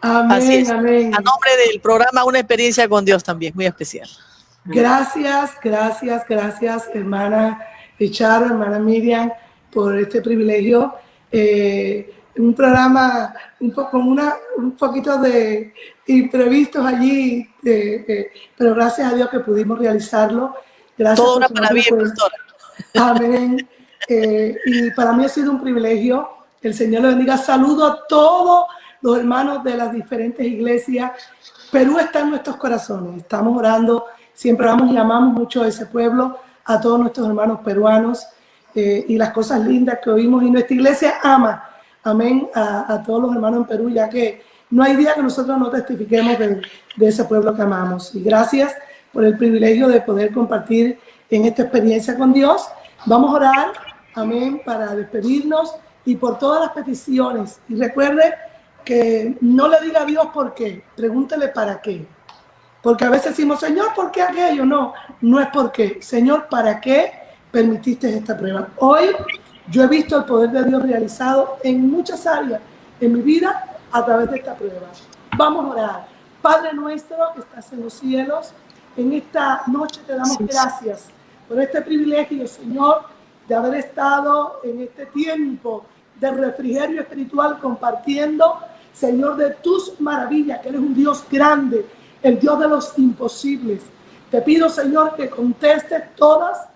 Amén, Así es. amén. A nombre del programa Una Experiencia con Dios también, muy especial. Gracias, hermana Richard, hermana Miriam, por este privilegio. Un programa un poquito de imprevistos allí, pero gracias a Dios que pudimos realizarlo. Gracias. Toda una maravilla, pastora. Amén. Y para mí ha sido un privilegio. El Señor le bendiga. Saludo a todos los hermanos de las diferentes iglesias. Perú está en nuestros corazones. Estamos orando. Siempre vamos y amamos mucho a ese pueblo, a todos nuestros hermanos peruanos y las cosas lindas que oímos. Y nuestra iglesia ama, amén, a todos los hermanos en Perú, ya que no hay día que nosotros no testifiquemos de ese pueblo que amamos. Y gracias por el privilegio de poder compartir en esta experiencia con Dios. Vamos a orar, amén, para despedirnos y por todas las peticiones. Y recuerde que no le diga a Dios por qué, pregúntele para qué. Porque a veces decimos, Señor, ¿por qué aquello? No, no es por qué. Señor, ¿para qué permitiste esta prueba? Hoy yo he visto el poder de Dios realizado en muchas áreas en mi vida a través de esta prueba. Vamos a orar. Padre nuestro que estás en los cielos, en esta noche te damos gracias por este privilegio, Señor, de haber estado en este tiempo de refrigerio espiritual compartiendo, Señor, de tus maravillas, que eres un Dios grande, el Dios de los imposibles. Te pido, Señor, que contestes todas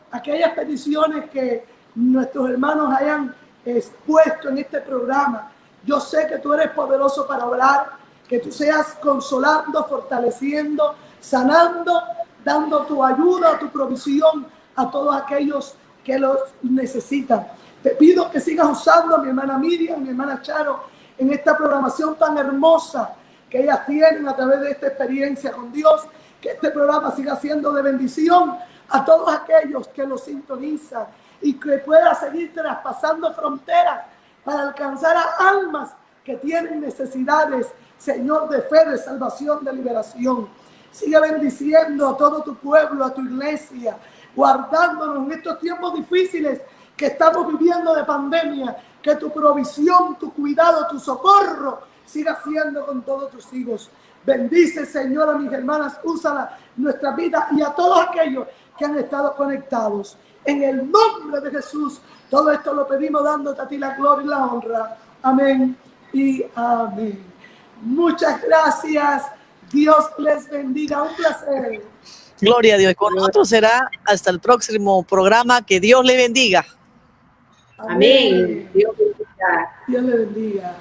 aquellas peticiones que nuestros hermanos hayan expuesto en este programa. Yo sé que tú eres poderoso para hablar, que tú seas consolando, fortaleciendo, sanando, dando tu ayuda, tu provisión a todos aquellos que los necesitan. Te pido que sigas usando a mi hermana Miriam, mi hermana Charo, en esta programación tan hermosa que ellas tienen a través de esta experiencia con Dios, que este programa siga siendo de bendición a todos aquellos que lo sintonizan y que pueda seguir traspasando fronteras para alcanzar a almas que tienen necesidades, Señor, de fe, de salvación, de liberación. Sigue bendiciendo a todo tu pueblo, a tu iglesia, guardándonos en estos tiempos difíciles que estamos viviendo de pandemia, que tu provisión, tu cuidado, tu socorro siga siendo con todos tus hijos. Bendice, Señor, a mis hermanas, úsala nuestra vida y a todos aquellos que han estado conectados. En el nombre de Jesús, todo esto lo pedimos dándote a ti la gloria y la honra. Amén y amén. Muchas gracias. Dios les bendiga. Un placer. Gloria a Dios. Con nosotros será hasta el próximo programa. Que Dios le bendiga. Amén. Dios bendiga. Dios le bendiga.